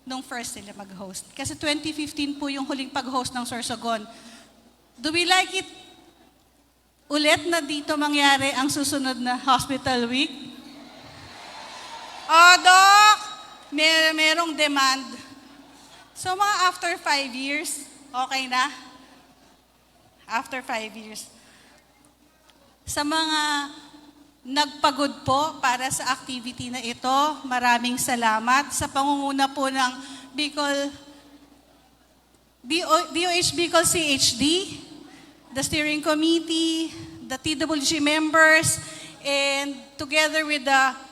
nung first sila mag-host. Kasi 2015 po yung huling pag-host ng Sorsogon. Do we like it ulit na dito mangyari ang susunod na Hospital Week? Doc! Merong demand. So mga after 5 years, okay na? After 5 years. Sa mga nagpagod po para sa activity na ito, maraming salamat sa pangunguna po ng DOH Bicol CHD, the steering committee, the TWG members, and together with the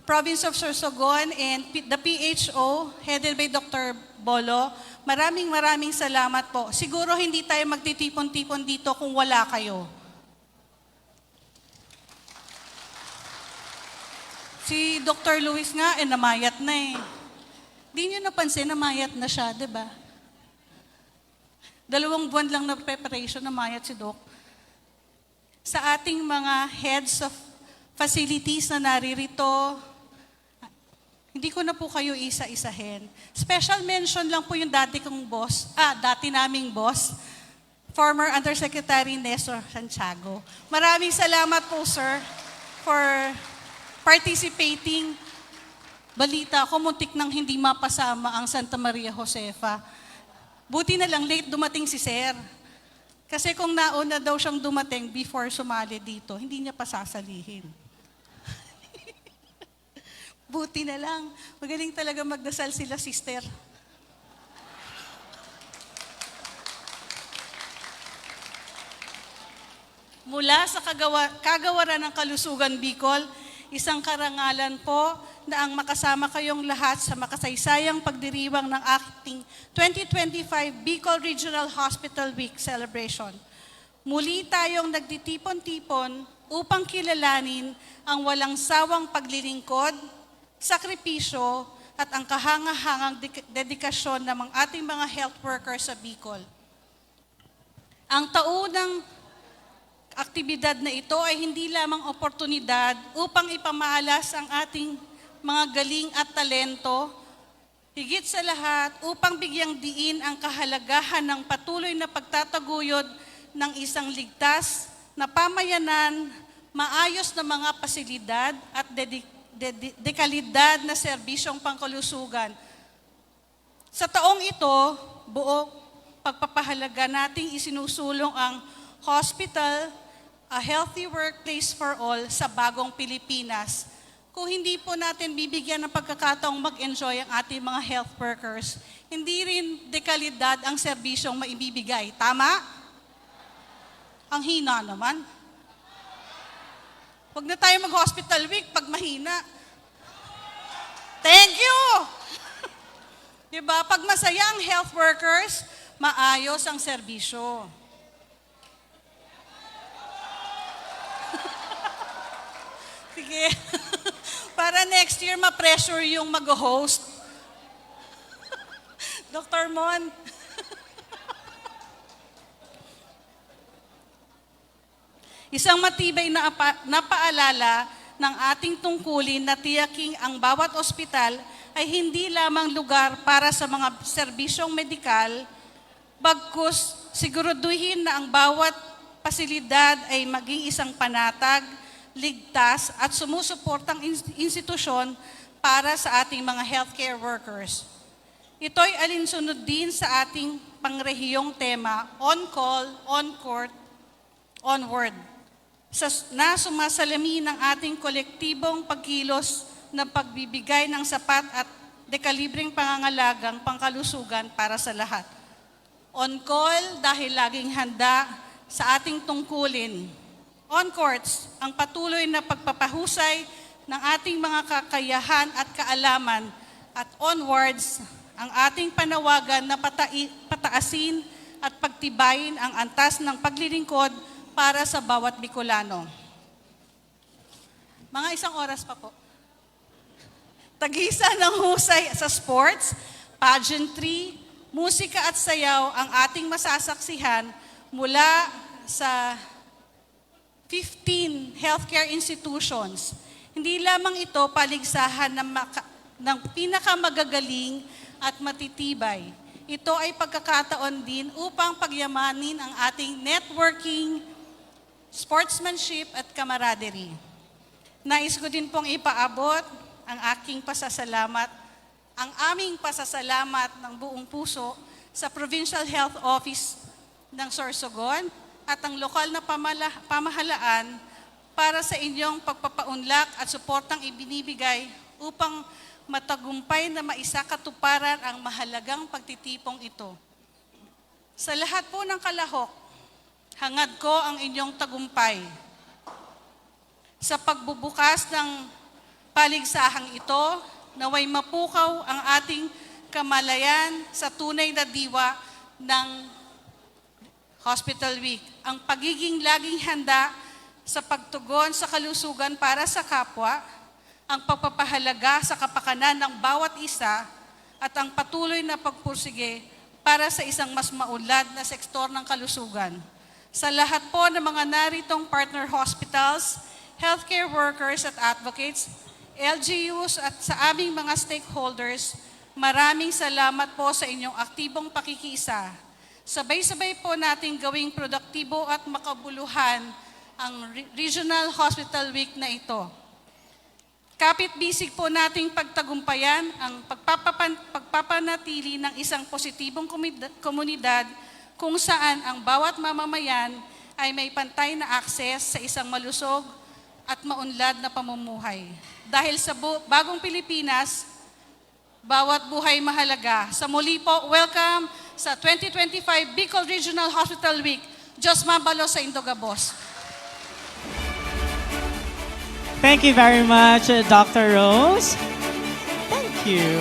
Province of Sorsogon and the PHO, headed by Dr. Bolo, maraming salamat po. Siguro hindi tayo magtitipon-tipon dito kung wala kayo. Si Dr. Luis nga, namayat na eh. Di nyo napansin, namayat na siya, di ba? 2 buwan lang na preparation, namayat si Doc. Sa ating mga heads of facilities na naririto, hindi ko na po kayo isa-isahin. Special mention lang po yung dati naming boss, former Undersecretary Nestor Santiago. Maraming salamat po, sir, for participating. Balita ko, muntik nang hindi mapasama ang Santa Maria Josefa. Buti na lang late dumating si sir. Kasi kung nauna daw siyang dumating before sumali dito, hindi niya pasasalihin. Buti na lang. Magaling talaga magdasal sila, sister. Mula sa kagawaran ng Kalusugan Bicol, isang karangalan po na ang makasama kayong lahat sa makasaysayang pagdiriwang ng ating 2025 Bicol Regional Hospital Week celebration. Muli tayong nagtitipon-tipon upang kilalanin ang walang sawang paglilingkod, sakripisyo at ang kahangahangang dedikasyon ng ating mga health workers sa Bicol. Ang taunang aktibidad na ito ay hindi lamang oportunidad upang ipamalas ang ating mga galing at talento, higit sa lahat upang bigyang diin ang kahalagahan ng patuloy na pagtataguyod ng isang ligtas na pamayanan, maayos na mga pasilidad at dekalidad na serbisyong pangkalusugan. Sa taong ito, buong pagpapahalaga nating isinusulong ang hospital, a healthy workplace for all sa bagong Pilipinas. Kung hindi po natin bibigyan ng pagkakataong mag-enjoy ang ating mga health workers, hindi rin dekalidad ang serbisyong maibibigay. Tama? Ang hina naman. Huwag na tayo mag-hospital week pag mahina. Thank you! Diba? Pag masaya ang health workers, maayos ang serbisyo. Sige. Para next year, ma-pressure yung mag-host. Dr. Mon. Isang matibay na paalala ng ating tungkulin na tiyaking ang bawat ospital ay hindi lamang lugar para sa mga serbisyong medikal, bagkus siguraduhin na ang bawat pasilidad ay maging isang panatag, ligtas at sumusuportang institusyon para sa ating mga healthcare workers. Ito'y alinsunod din sa ating pangrehiyong tema, on-call, on-court, onward, na sumasalamin ng ating kolektibong pagkilos na pagbibigay ng sapat at dekalibreng pangangalagang pangkalusugan para sa lahat. On call dahil laging handa sa ating tungkulin. On courts, ang patuloy na pagpapahusay ng ating mga kakayahan at kaalaman. At onwards, ang ating panawagan na pataasin at pagtibayin ang antas ng paglilingkod para sa bawat Bicolano. Mga isang oras pa po. Tagisa ng husay sa sports, pageantry, musika at sayaw ang ating masasaksihan mula sa 15 healthcare institutions. Hindi lamang ito paligsahan ng pinakamagagaling at matitibay. Ito ay pagkakataon din upang pagyamanin ang ating networking, sportsmanship at camaraderie. Nais ko din pong ipaabot ang aking pasasalamat, ang aming pasasalamat ng buong puso sa Provincial Health Office ng Sorsogon at ang lokal na pamahalaan para sa inyong pagpapaunlak at suportang ibinibigay upang matagumpay na maisakatuparan ang mahalagang pagtitipong ito. Sa lahat po ng kalahok, hangad ko ang inyong tagumpay. Sa pagbubukas ng paligsahang ito, naway mapukaw ang ating kamalayan sa tunay na diwa ng Hospital Week. Ang pagiging laging handa sa pagtugon sa kalusugan para sa kapwa, ang pagpapahalaga sa kapakanan ng bawat isa, at ang patuloy na pagpursige para sa isang mas maunlad na sektor ng kalusugan. Sa lahat po ng mga naritong partner hospitals, healthcare workers at advocates, LGUs at sa aming mga stakeholders, maraming salamat po sa inyong aktibong pakikiisa. Sabay-sabay po nating gawing produktibo at makabuluhan ang Regional Hospital Week na ito. Kapit-bisig po nating pagtagumpayan ang pagpapanatili ng isang positibong komunidad kung saan ang bawat mamamayan ay may pantay na akses sa isang malusog at maunlad na pamumuhay. Dahil sa bagong Pilipinas, bawat buhay mahalaga. Sa muli po, welcome sa 2025 Bicol Regional Hospital Week. Diyos mabalo sa Indogabos. Thank you very much, Dr. Rose. Thank you.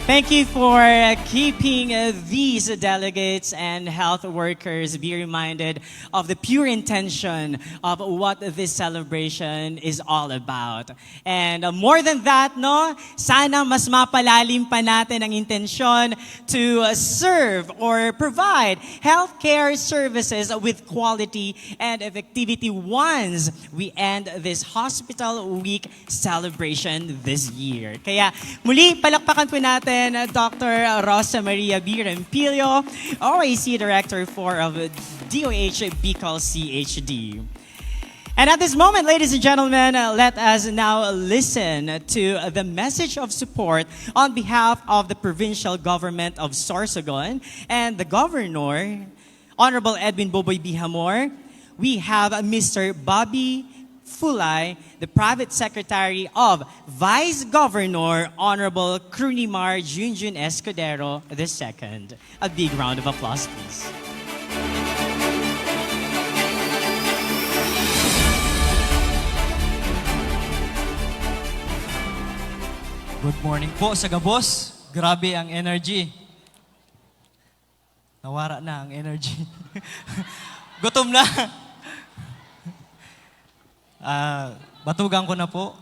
Thank you for keeping these delegates and health workers be reminded of the pure intention of what this celebration is all about. And more than that, no, sana mas mapalalim pa natin ang intensyon to serve or provide healthcare services with quality and effectivity once we end this Hospital Week celebration this year. Kaya muli, palakpakan po natin Dr. Rosa Maria B. Rempilio, OAC Director of DOH Bicol CHD. And at this moment, ladies and gentlemen, let us now listen to the message of support on behalf of the provincial government of Sorsogon and the Governor, Honorable Edwin Boboy Bihamor. We have Mr. Bobby Fulay, the Private Secretary of Vice Governor Honorable Crunimar Junjun Escudero II. A big round of applause, please. Good morning po sa Gabos. Grabe ang energy. Nawara na ang energy. Gutom na. Batugan ko na po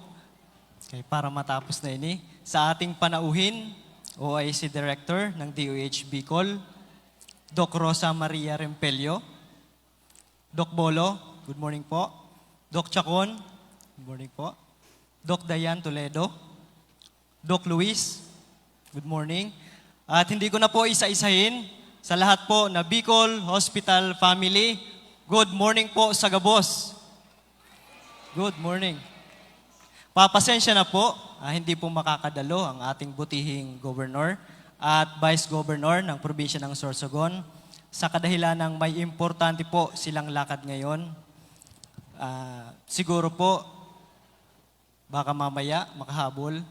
para matapos na ini. Sa ating panauhin, OIC Director ng DOH Bicol, Doc Rosa Maria Rempelio, Doc Bolo, good morning po. Doc Chacon, good morning po. Doc Dayan Toledo, Doc Luis, good morning. At hindi ko na po isa-isahin sa lahat po na Bicol Hospital family, good morning po sa Gabos. Good morning. Papasensya na po, hindi po makakadalo ang ating butihing Governor at Vice Governor ng probinsya ng Sorsogon sa kadahilan ng may importante po silang lakad ngayon. Siguro po, baka mamaya makahabol.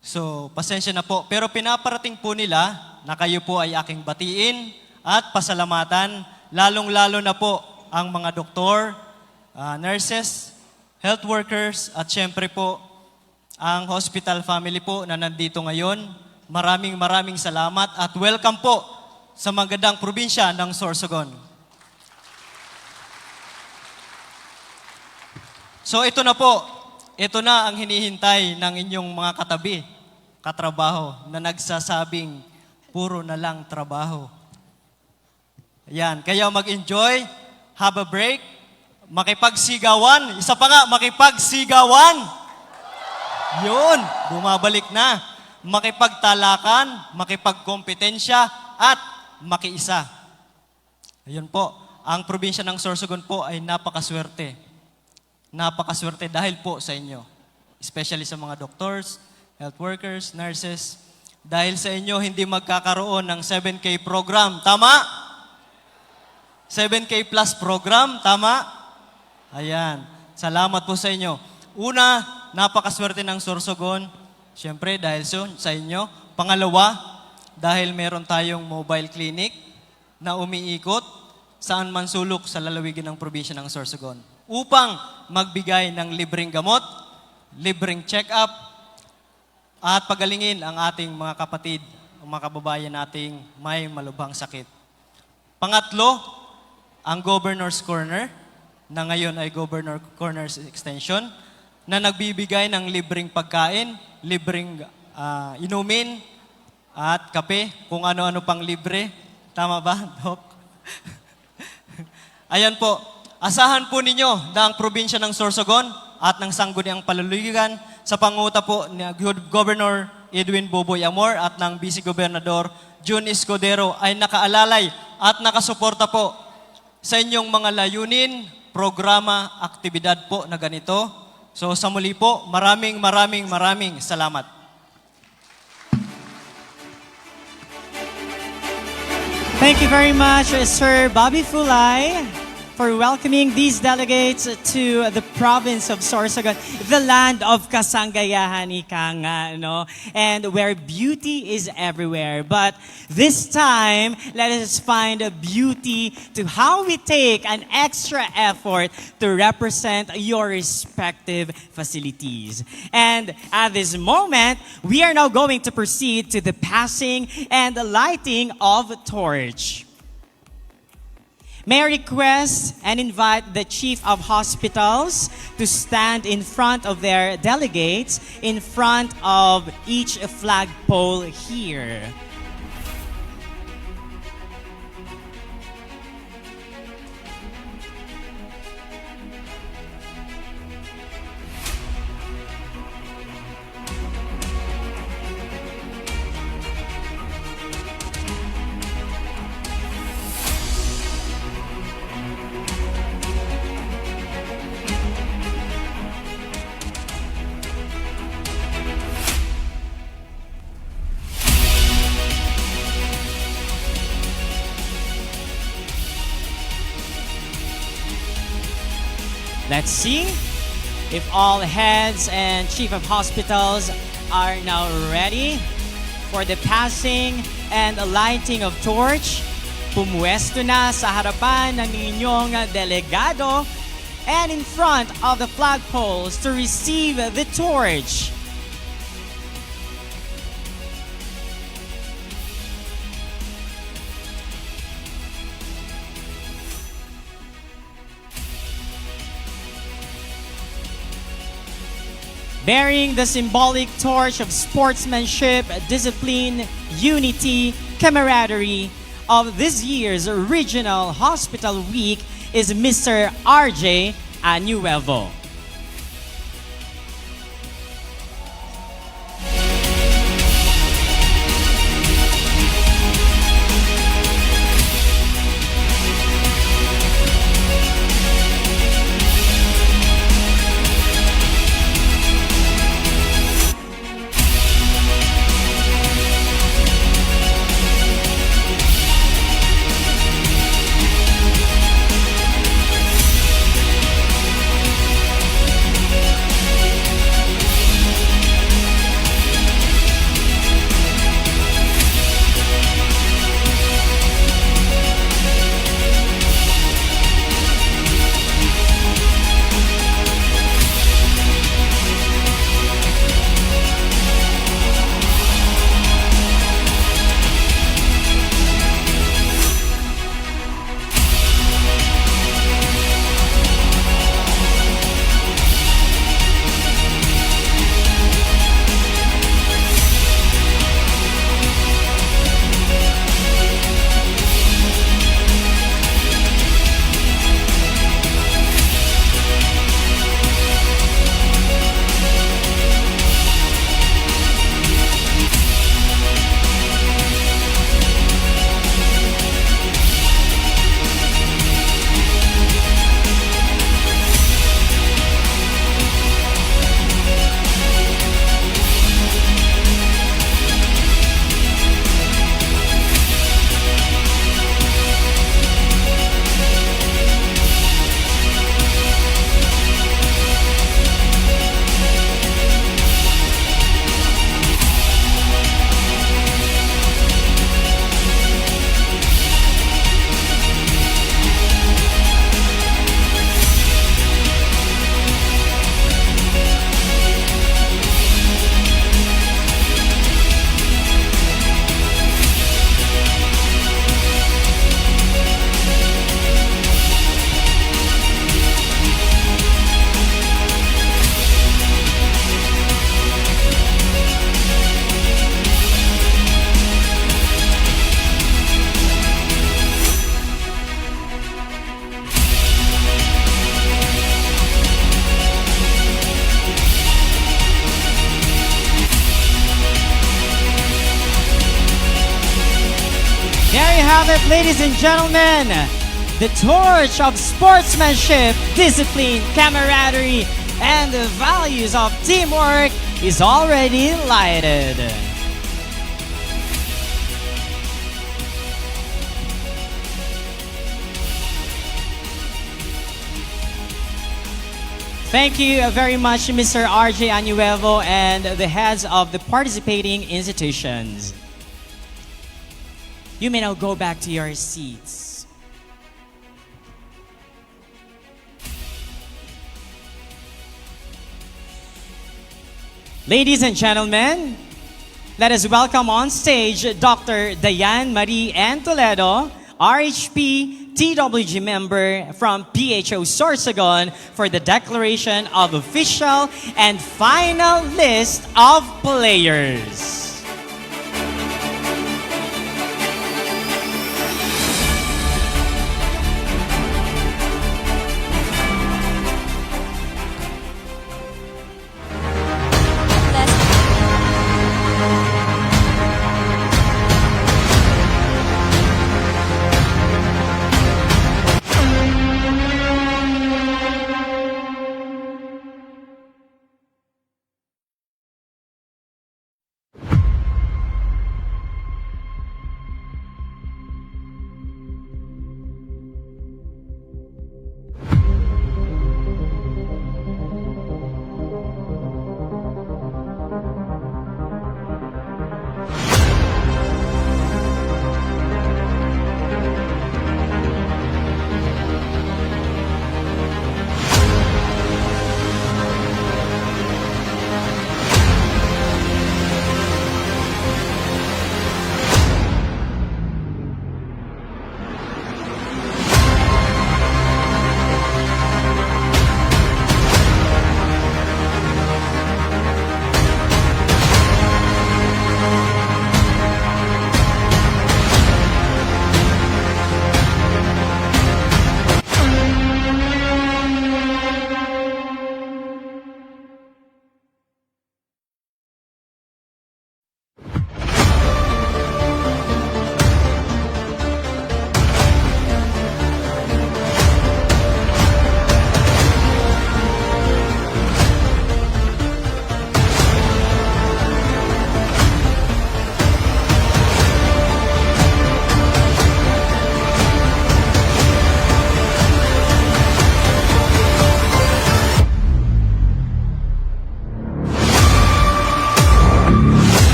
So, pasensya na po. Pero pinaparating po nila na kayo po ay aking batiin at pasalamatan, lalong-lalo na po ang mga doktor, nurses, health workers, at syempre po, ang hospital family po na nandito ngayon. Maraming salamat at welcome po sa magandang probinsya ng Sorsogon. So ito na po, ito na ang hinihintay ng inyong mga katabi, katrabaho, na nagsasabing puro na lang trabaho. Ayan, kaya mag-enjoy, have a break, makipagsigawan. Isa pa nga, makipagsigawan. Yun, bumabalik na. Makipagtalakan, makipagkompetensya, at makiisa. Ayun po, ang probinsya ng Sorsogon po ay napakaswerte. Napakaswerte dahil po sa inyo. Especially sa mga doctors, health workers, nurses. Dahil sa inyo, hindi magkakaroon ng 7K program. Tama? 7K plus program. Tama? Ayan. Salamat po sa inyo. Una, napakaswerte ng Sorsogon. Siyempre, dahil sa inyo. Pangalawa, dahil meron tayong mobile clinic na umiikot saan man sulok sa lalawigan ng probinsya ng Sorsogon upang magbigay ng libreng gamot, libreng check-up, at pagalingin ang ating mga kapatid, ang mga kababayan nating may malubhang sakit. Pangatlo, ang Governor's Corner, na ngayon ay Governor Corner's Extension, na nagbibigay ng libreng pagkain, libreng inumin, at kape, kung ano-ano pang libre. Tama ba, Doc? Ayan po, asahan po ninyo na ang probinsya ng Sorsogon at ng sangguniang palulugigan sa panguta po ni Governor Edwin Boboy Amor at ng Vice Gobernador June Escudero ay nakaalalay at nakasuporta po sa inyong mga layunin, programa, aktibidad po na ganito. So sa muli po, maraming salamat. Thank you very much, Sir Bobby Fulay, for welcoming these delegates to the province of Sorsogon, the land of kasangayahan, ika nga, no? And where beauty is everywhere. But this time, let us find a beauty to how we take an extra effort to represent your respective facilities. And at this moment, we are now going to proceed to the passing and the lighting of torch. May I request and invite the Chief of Hospitals to stand in front of their delegates in front of each flagpole here. Let's see if all heads and chief of hospitals are now ready for the passing and lighting of torch. Pumuesto na sa harapan ng inyong delegado and in front of the flagpoles to receive the torch. bearing the symbolic torch of sportsmanship, discipline, unity, camaraderie of this year's Regional Hospital Week is Mr. RJ Anuevo. There you have it, ladies and gentlemen. The torch of sportsmanship, discipline, camaraderie, and the values of teamwork is already lighted. Thank you very much, Mr. RJ Anuevo and the heads of the participating institutions. You may now go back to your seats. Ladies and gentlemen, let us welcome on stage Dr. Diane Marie Ann Toledo, RHP TWG member from PHO Sorsogon for the declaration of official and final list of players.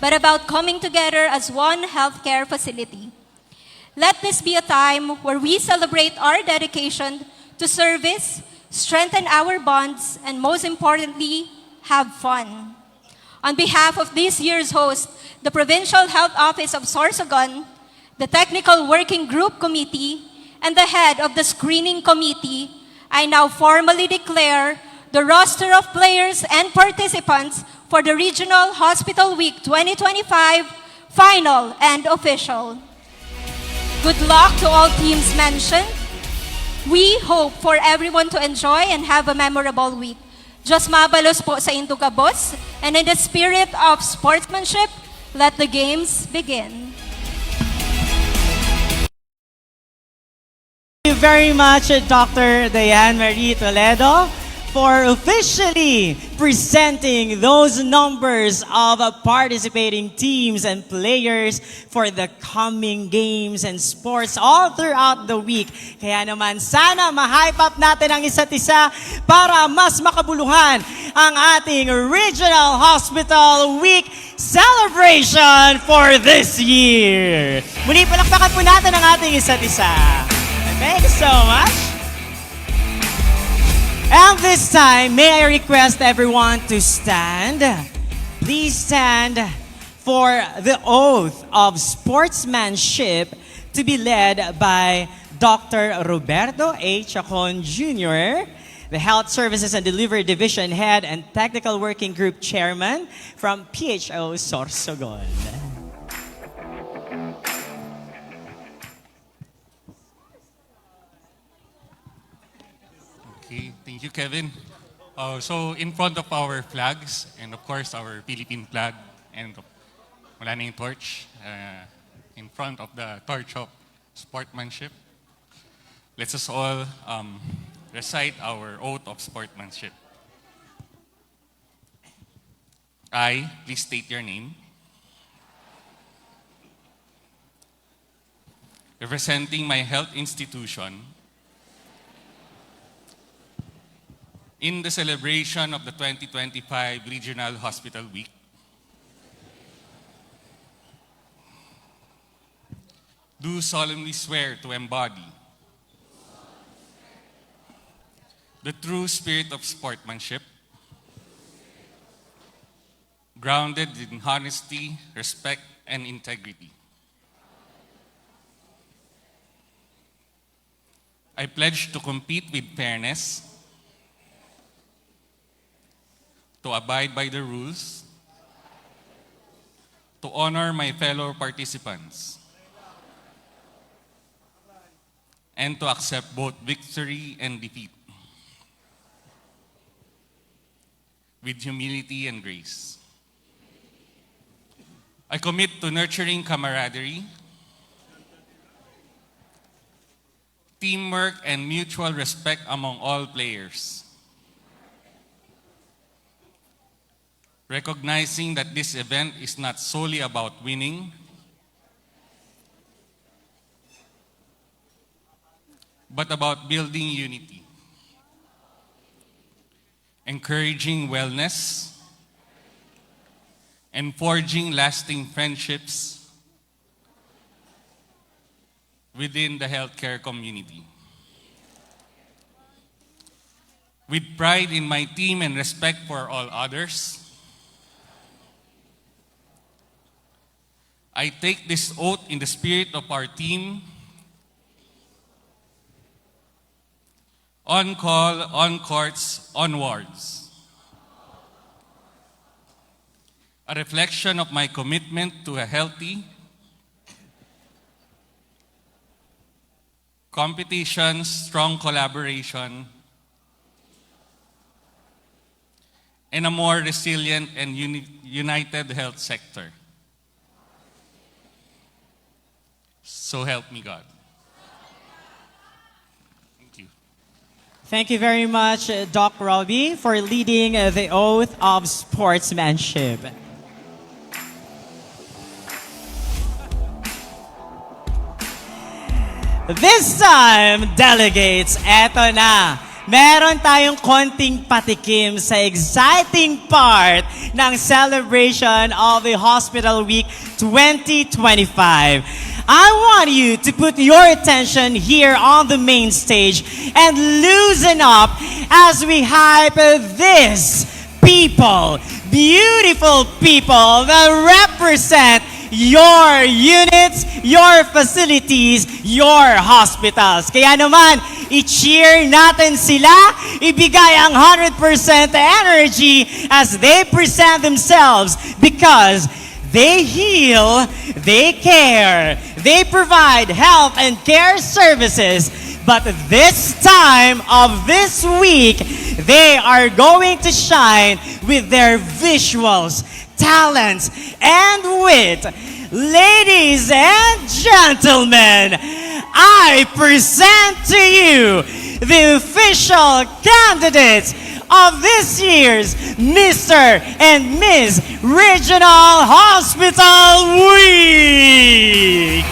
but about coming together as one healthcare facility. Let this be a time where we celebrate our dedication to service, strengthen our bonds, and most importantly, have fun. On behalf of this year's host, the Provincial Health Office of Sorsogon, the Technical Working Group Committee, and the head of the Screening Committee, I now formally declare the roster of players and participants for the Regional Hospital Week 2025 final and official. Good luck to all teams mentioned. We hope for everyone to enjoy and have a memorable week. Diyos mabalos po sa Indugabos, and in the spirit of sportsmanship, let the games begin. Thank you very much, Dr. Diane Marie Toledo, for officially presenting those numbers of participating teams and players for the coming games and sports all throughout the week. Kaya naman, sana ma-hype up natin ang isa't isa para mas makabuluhan ang ating Regional Hospital Week celebration for this year. Muli, palakpakan po natin ang ating isa't isa. Thank you so much. And this time, may I request everyone to stand. Please stand for the oath of sportsmanship to be led by Dr. Roberto A. Chacon Jr., the Health Services and Delivery Division Head and Technical Working Group Chairman from PHO Sorsogon. Okay, thank you, Kevin. So in front of our flags, and of course our Philippine flag, and wala na yung torch, in front of the torch of sportsmanship, let's us all recite our oath of sportsmanship. I, please state your name. Representing my health institution, in the celebration of the 2025 Regional Hospital Week, do solemnly swear to embody the true spirit of sportsmanship, grounded in honesty, respect, and integrity. I pledge to compete with fairness, to abide by the rules, to honor my fellow participants, and to accept both victory and defeat with humility and grace. I commit to nurturing camaraderie, teamwork, and mutual respect among all players, recognizing that this event is not solely about winning, but about building unity, encouraging wellness, and forging lasting friendships within the healthcare community. With pride in my team and respect for all others, I take this oath in the spirit of our team, on call, on courts, on wards. A reflection of my commitment to a healthy competition, strong collaboration, and a more resilient and united health sector. So help me God. Thank you. Thank you very much, Doc Robbie, for leading the oath of sportsmanship. This time, delegates, eto na. meron tayong konting patikim sa exciting part ng celebration of the Hospital Week 2025. I want you to put your attention here on the main stage and loosen up as we hype this people, beautiful people that represent your units, your facilities, your hospitals. Kaya naman, i-cheer natin sila, ibigay ang 100% energy as they present themselves because they heal, they care, they provide health and care services. But this time of this week, they are going to shine with their visuals, talents, and wit. Ladies and gentlemen, I present to you the official candidates of this year's Mr. and Miss Regional Hospital Week.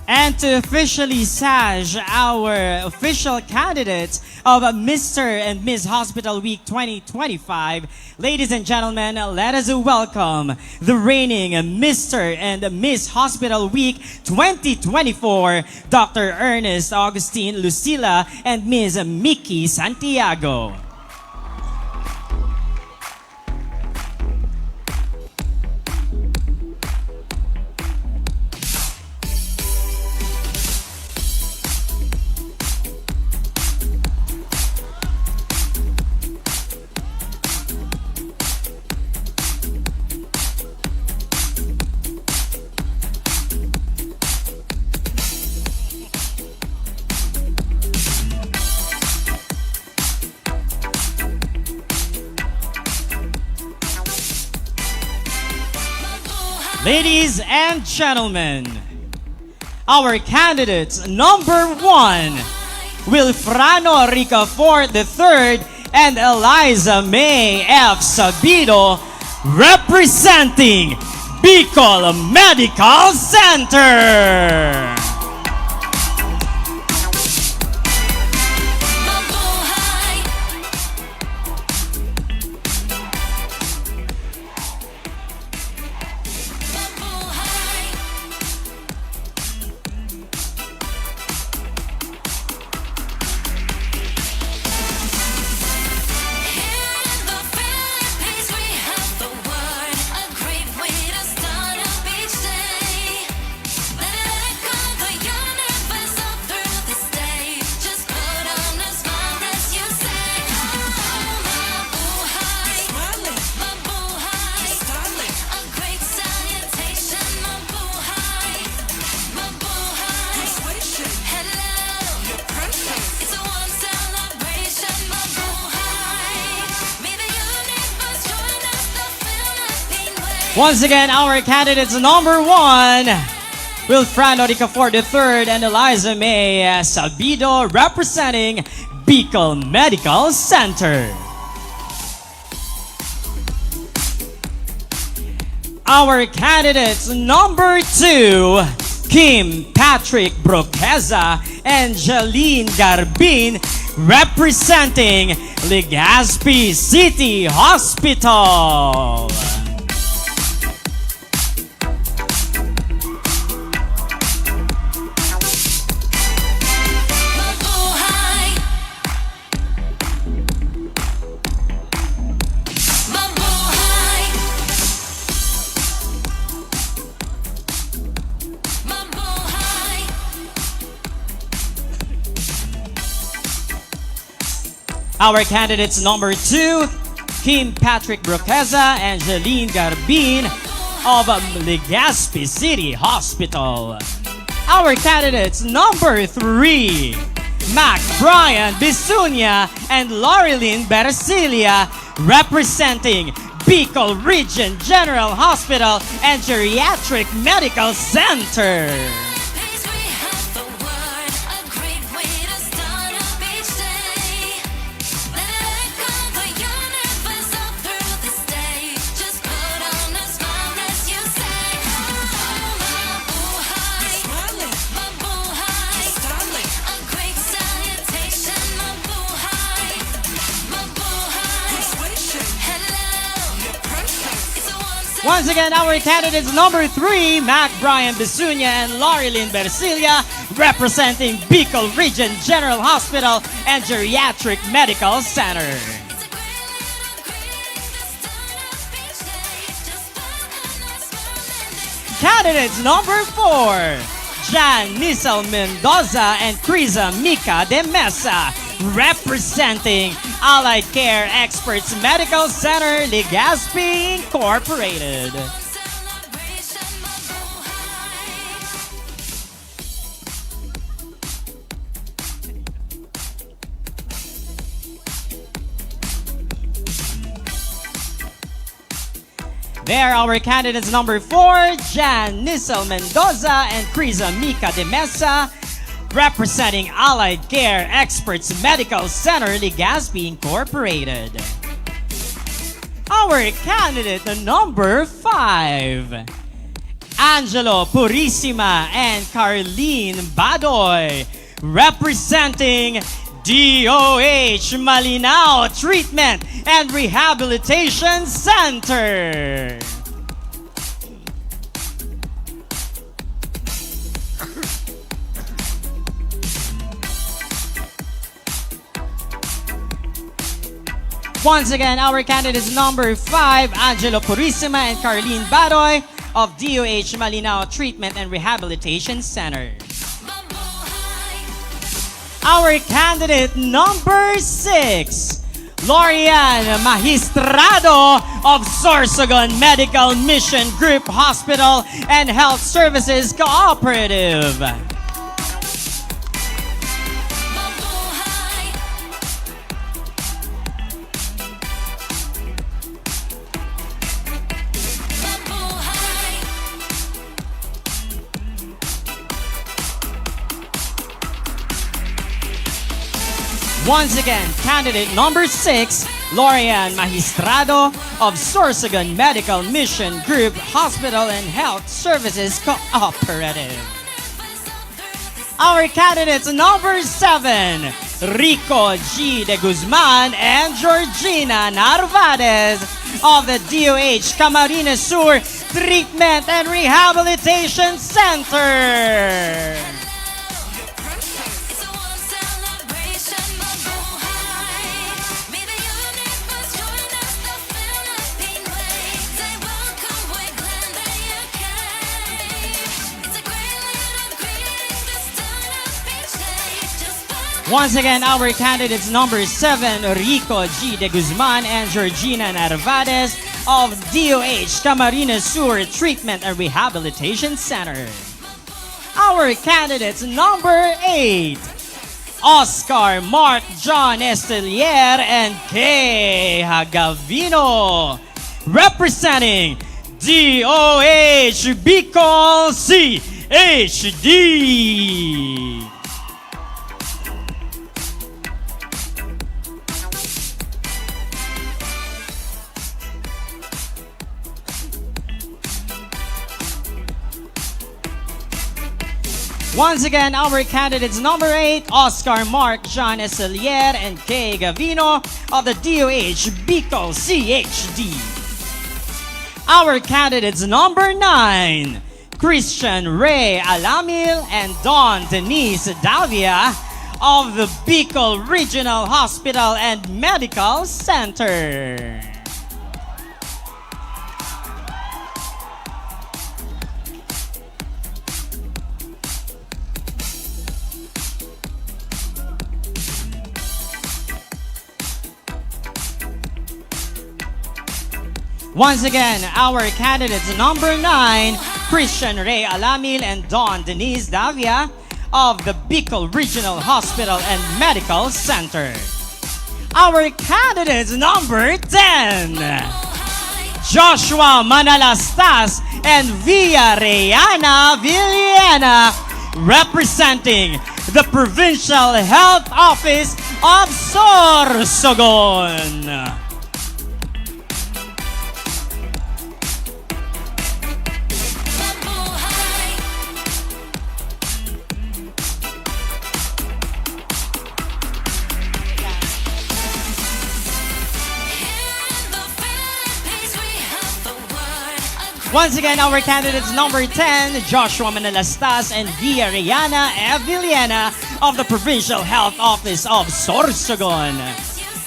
And to officially sash our official candidates of Mr. and Miss Hospital Week 2025, ladies and gentlemen, let us welcome the reigning Mr. and Miss Hospital Week 2024, Dr. Ernest Augustine Lucila and Ms. Mickey Santiago. Ladies and gentlemen, our candidates number 1, Wilfrano Ricafort III and Eliza May F. Sabido, representing Bicol Medical Center. Once again, our candidates number 1, Wilfrano Ricafort III and Eliza May Sabido, representing Bicol Medical Center. Our candidates number 2, Kim Patrick Broqueza and Jaline Garbin, representing Legazpi City Hospital. Our candidates number 2, Kim Patrick Broqueza and Jaline Garbin of Legazpi City Hospital. Our candidates number 3, Mac Brian Bisunya and Lorilyn Bercilia, representing Bicol Region General Hospital and Geriatric Medical Center. Once again, our candidates number 3, Mac Brian Bisunya and Lorilyn Bercilia, representing Bicol Region General Hospital and Geriatric Medical Center. Candidates number 4, Jan Nisel Mendoza and Criza Mica de Mesa, representing Allied Care Experts Medical Center, Legazpi Incorporated. There are our candidates number 4, Jan Nisel Mendoza and Criza Mica de Mesa, representing Allied Care Experts Medical Center, Legazpi Incorporated. Our candidate number 5, Angelo Purisima and Carlene Badoy, representing DOH Malinao Treatment and Rehabilitation Center. Once again, our candidates number 5, Angelo Purisima and Carlene Badoy of DOH Malinao Treatment and Rehabilitation Center. Our candidate number 6, Lorian Magistrado of Sorsogon Medical Mission Group Hospital and Health Services Cooperative. Once again, candidate number 6, Lorian Magistrado of Sorsogon Medical Mission Group Hospital and Health Services Cooperative. Our candidates number 7, Rico G. de Guzman and Georgina Narvaez of the DOH Camarines Sur Treatment and Rehabilitation Center. Once again, our candidates number 7, Rico G. de Guzman and Georgina Narvaez of DOH Camarines Sur Treatment and Rehabilitation Center. Our candidates number 8, Oscar Mark John Estelier and Kay Hagavino, representing DOH Bicol CHD. Once again, our candidates number 8, Oscar Mark John Estelier and Kay Gavino of the DOH Bicol CHD. Our candidates number 9, Christian Ray Alamil and Dawn Denise Davia of the Bicol Regional Hospital and Medical Center. Once again, our candidates number 9, Christian Ray Alamil and Dawn Denise Davia of the Bicol Regional Hospital and Medical Center. Our candidates number 10, Joshua Manalastas and Villarreana Villena, representing the Provincial Health Office of Sorsogon. Once again, our candidates number 10, Joshua Manalastas and Villarreana Villena of the Provincial Health Office of Sorsogon.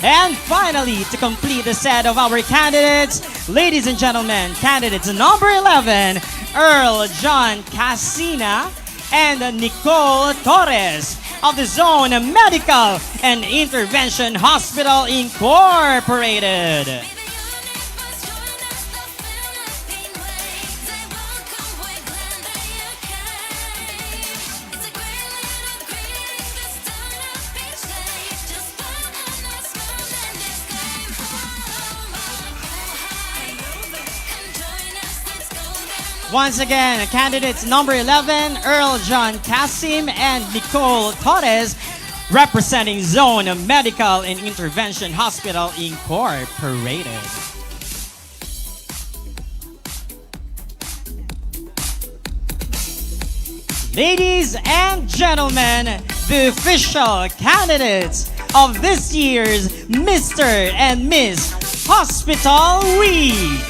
And finally, to complete the set of our candidates, ladies and gentlemen, candidates number 11, Earl John Casina and Nicole Torres of the Zone Medical and Intervention Hospital Incorporated. Once again, candidates number 11, Earl John Casim and Nicole Torres, representing Zone Medical and Intervention Hospital Incorporated. Ladies and gentlemen, the official candidates of this year's Mr. and Miss Hospital Week.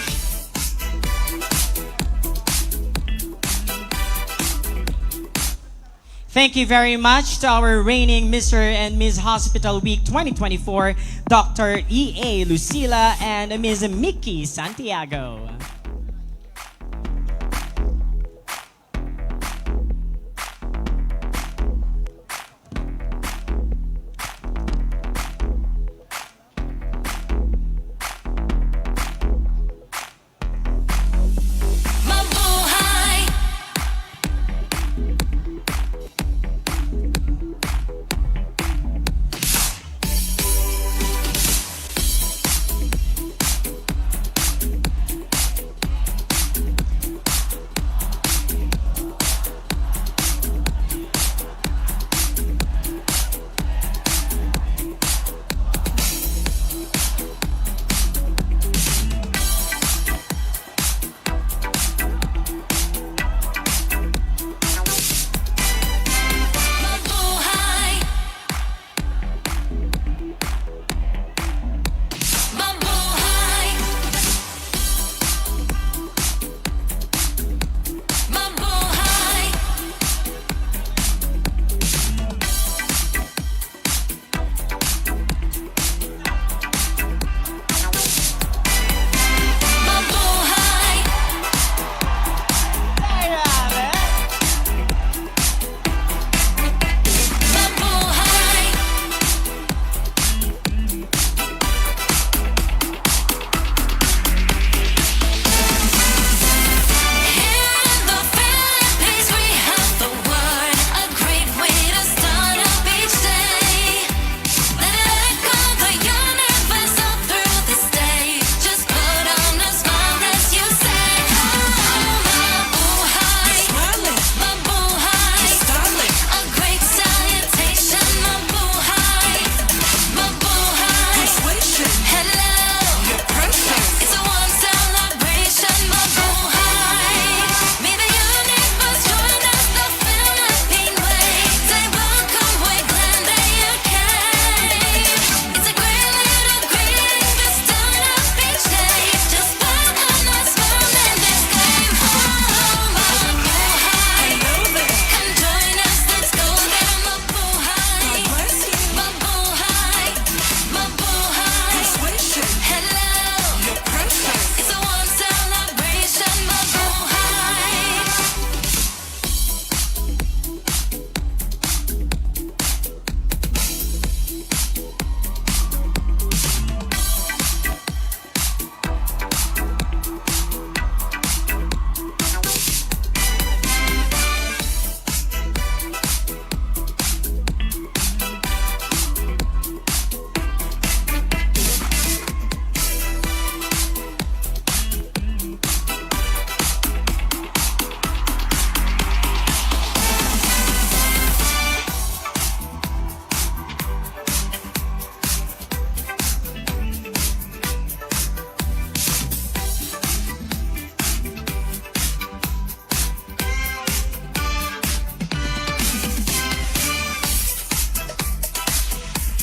Thank you very much to our reigning Mr. and Ms. Hospital Week 2024, Dr. E.A. Lucila and Ms. Mickey Santiago.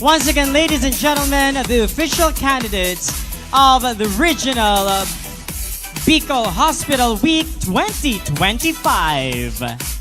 Once again, ladies and gentlemen, the official candidates of the Regional Bicol Hospital Week 2025.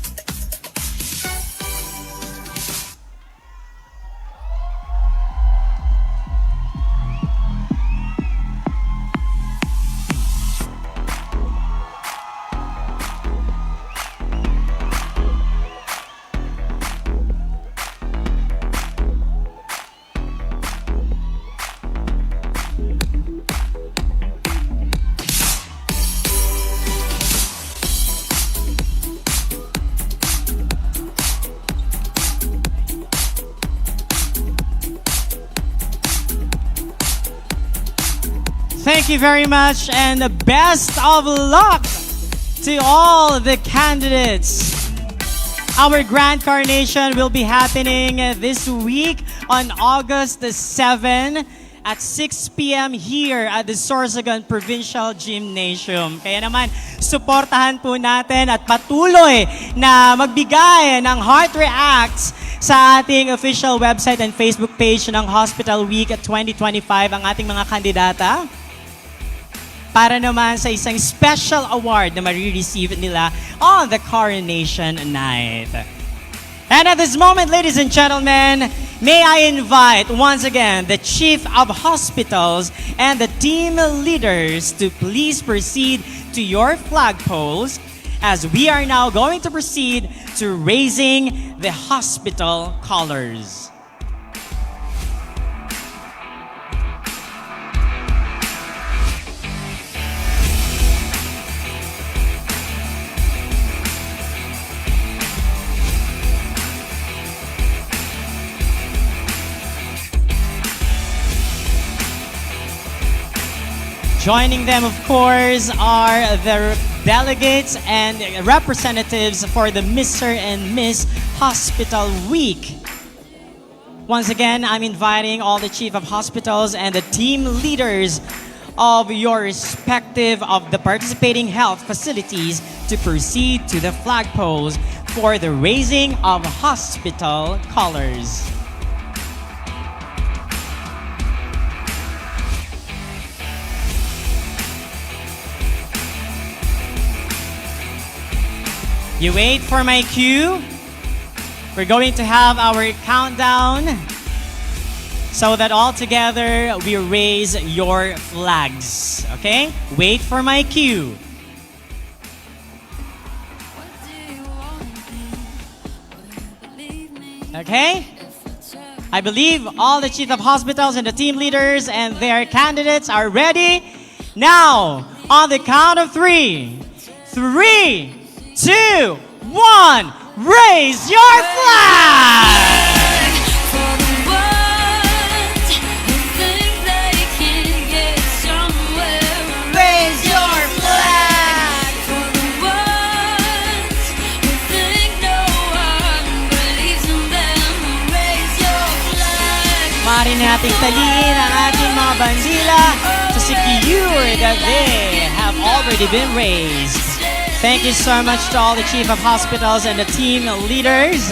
Thank you very much, and the best of luck to all the candidates. Our grand coronation will be happening this week on August 7 at 6 p.m. here at the Sorsogon Provincial Gymnasium. Kaya naman, suportahan po natin at patuloy na magbigay ng heart reacts sa ating official website and Facebook page ng Hospital Week 2025 ang ating mga kandidata para naman sa isang special award na marireceive nila on the coronation night. And at this moment, ladies and gentlemen, may I invite once again the Chief of Hospitals and the team leaders to please proceed to your flagpoles as we are now going to proceed to raising the hospital colors. Joining them, of course, are the delegates and representatives for the Mr. and Miss Hospital Week. Once again, I'm inviting all the chief of hospitals and the team leaders of your respective of the participating health facilities to proceed to the flagpoles for the raising of hospital colors. You wait for my cue. We're going to have our countdown so that all together we raise your flags. Okay? Wait for my cue. Okay? I believe all the chief of hospitals and the team leaders and their candidates are ready. Now, on the count of 3. 3, 2, 1, raise your flag! Raise your flag! Maaari nating taliin ang ating mga bandila to secure that they have already been raised. Thank you so much to all the chief of hospitals and the team leaders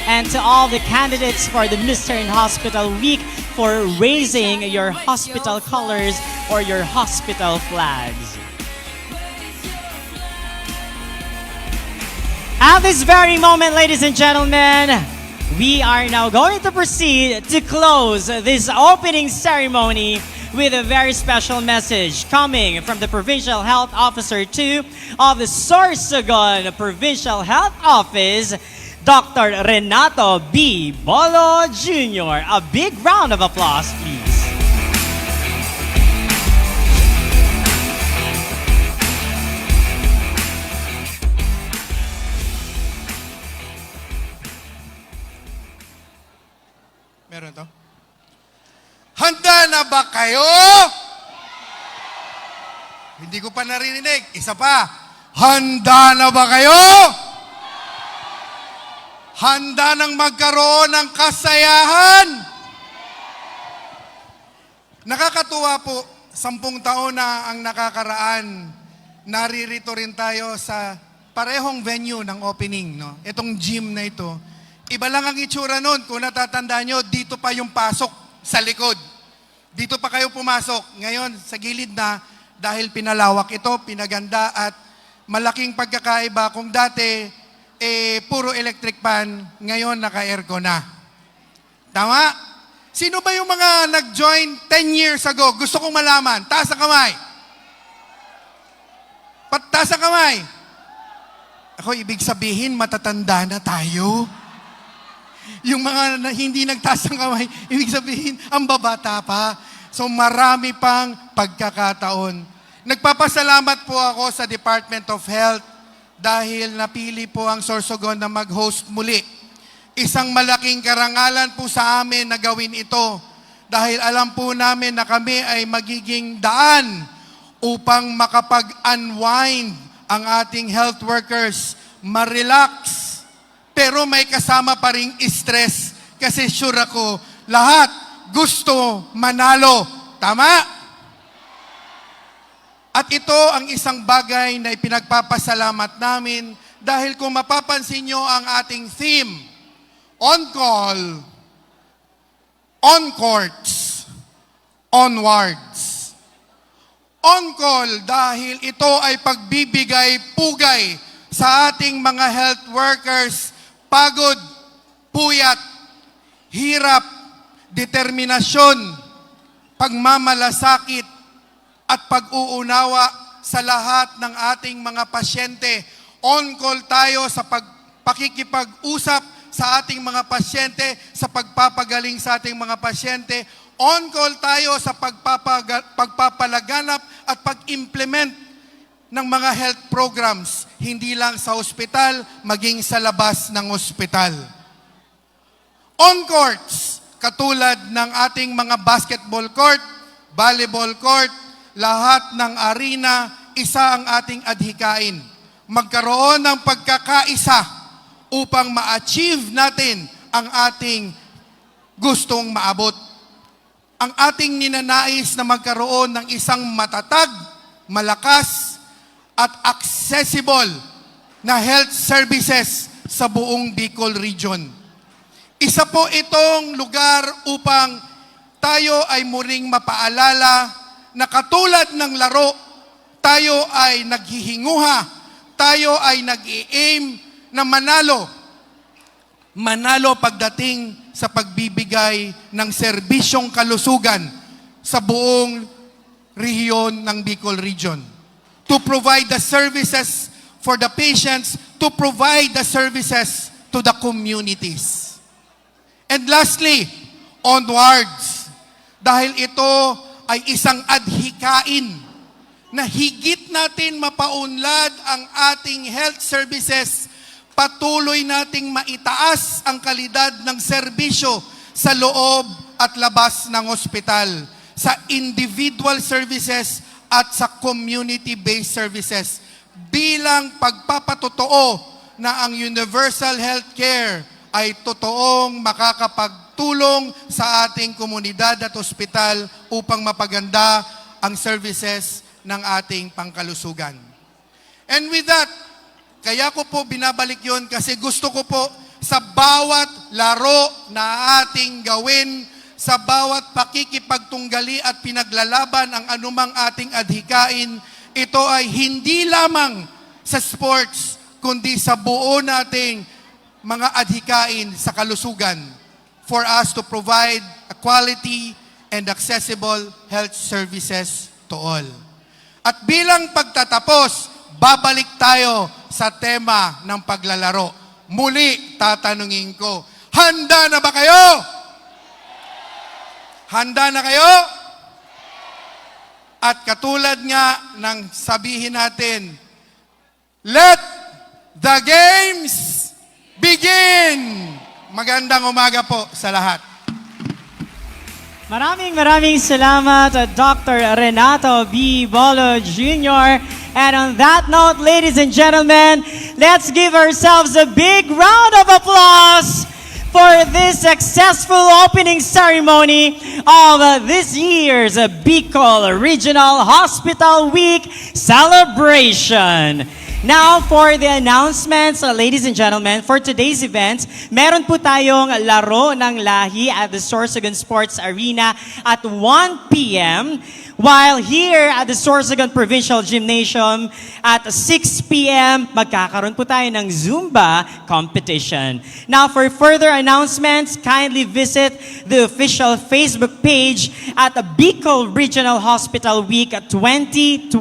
and to all the candidates for the Mr. and Hospital Week for raising your hospital colors or your hospital flags. At this very moment, ladies and gentlemen, we are now going to proceed to close this opening ceremony with a very special message coming from the Provincial Health Officer 2 of the Sorsogon Provincial Health Office, Dr. Renato B. Bolo Jr. A big round of applause, please. Meron to? Handa na ba kayo? Hindi ko pa naririnig. Isa pa. Handa na ba kayo? Handa nang magkaroon ng kasayahan? Nakakatuwa po, 10 taon na ang nakakaraan. Naririto rin tayo sa parehong venue ng opening. No? Itong gym na ito, Iba lang ang itsura nun. Kung natatandaan nyo, dito pa yung pasok sa likod. Dito pa kayo pumasok. Ngayon, sa gilid na, dahil pinalawak ito, pinaganda, at malaking pagkakaiba. Kung dati, puro electric fan, ngayon naka-aircon na. Tama? Sino ba yung mga nag-join 10 years ago? Gusto kong malaman. Taas ang kamay. Taas ang kamay. Ako, ibig sabihin, matatanda na tayo. Yung mga hindi nagtaas ang kamay, ibig sabihin, ang babata pa. So marami pang pagkakataon. Nagpapasalamat po ako sa Department of Health dahil napili po ang Sorsogon na mag-host muli. Isang malaking karangalan po sa amin na gawin ito dahil alam po namin na kami ay magiging daan upang makapag-unwind ang ating health workers, ma-relax, pero may kasama pa ring stress kasi sure ako, lahat gusto manalo. Tama? At ito ang isang bagay na ipinagpapasalamat namin dahil kung mapapansin nyo ang ating theme, on call, on courts, onwards. On call dahil ito ay pagbibigay pugay sa ating mga health workers, pagod, puyat, hirap, determinasyon, pagmamalasakit, at pag-uunawa sa lahat ng ating mga pasyente. On call tayo sa pakikipag-usap sa ating mga pasyente, sa pagpapagaling sa ating mga pasyente. On call tayo sa pagpapalaganap at pag-implement ng mga health programs, hindi lang sa ospital, maging sa labas ng ospital. On courts, katulad ng ating mga basketball court, volleyball court, lahat ng arena, isa ang ating adhikain. Magkaroon ng pagkakaisa upang ma-achieve natin ang ating gustong maabot. Ang ating ninanais na magkaroon ng isang matatag, malakas, at accessible na health services sa buong Bicol Region. Isa po itong lugar upang tayo ay muling mapaalala na katulad ng laro, tayo ay naghihinguha, tayo ay nag-i-aim na manalo. Manalo pagdating sa pagbibigay ng serbisyong kalusugan sa buong rehiyon ng Bicol Region. To provide the services for the patients, to provide the services to the communities. And lastly, onwards, dahil ito ay isang adhikain na higit natin mapaunlad ang ating health services, patuloy nating maitaas ang kalidad ng serbisyo sa loob at labas ng ospital, sa individual services at sa community-based services bilang pagpapatotoo na ang universal healthcare ay totoong makakapagtulong sa ating komunidad at ospital upang mapaganda ang services ng ating pangkalusugan. And with that, kaya ko po binabalik yon kasi gusto ko po sa bawat laro na ating gawin, sa bawat pakikipagtunggali at pinaglalaban ang anumang ating adhikain, ito ay hindi lamang sa sports, kundi sa buo nating mga adhikain sa kalusugan for us to provide a quality and accessible health services to all. At bilang pagtatapos, babalik tayo sa tema ng paglalaro. Muli, tatanungin ko, handa na ba kayo? Handa na kayo? At katulad nga ng sabihin natin, let the games begin! Magandang umaga po sa lahat. Maraming salamat, Dr. Renato B. Bolo Jr. And on that note, ladies and gentlemen, let's give ourselves a big round of applause for this successful opening ceremony of this year's Bicol Regional Hospital Week celebration. Now, for the announcements, ladies and gentlemen, for today's event, meron po tayong laro ng lahi at the Sorsogon Sports Arena at 1 p.m. While here at the Sorsogon Provincial Gymnasium at 6 p.m., magkakaroon po tayo ng Zumba competition. Now, for further announcements, kindly visit the official Facebook page at the Bicol Regional Hospital Week 2025.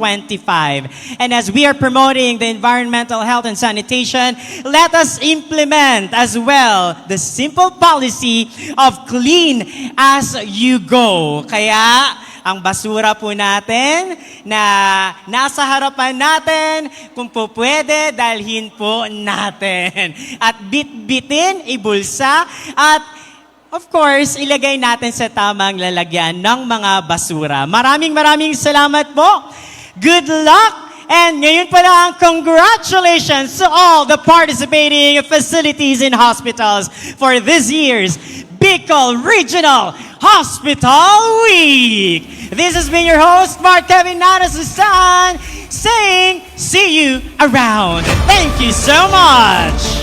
And as we are promoting the environmental health and sanitation, let us implement as well the simple policy of clean as you go. Kaya, ang basura po natin na nasa harapan natin, kung po pwede, dalhin po natin. At bit-bitin, ibulsa, at of course, ilagay natin sa tamang lalagyan ng mga basura. Maraming salamat po. Good luck! And ngayon pa lang, congratulations to all the participating facilities and hospitals for this year's Bicol Regional Hospital Week. This has been your host, Mark Kevin Nanasusan, saying, see you around. Thank you so much.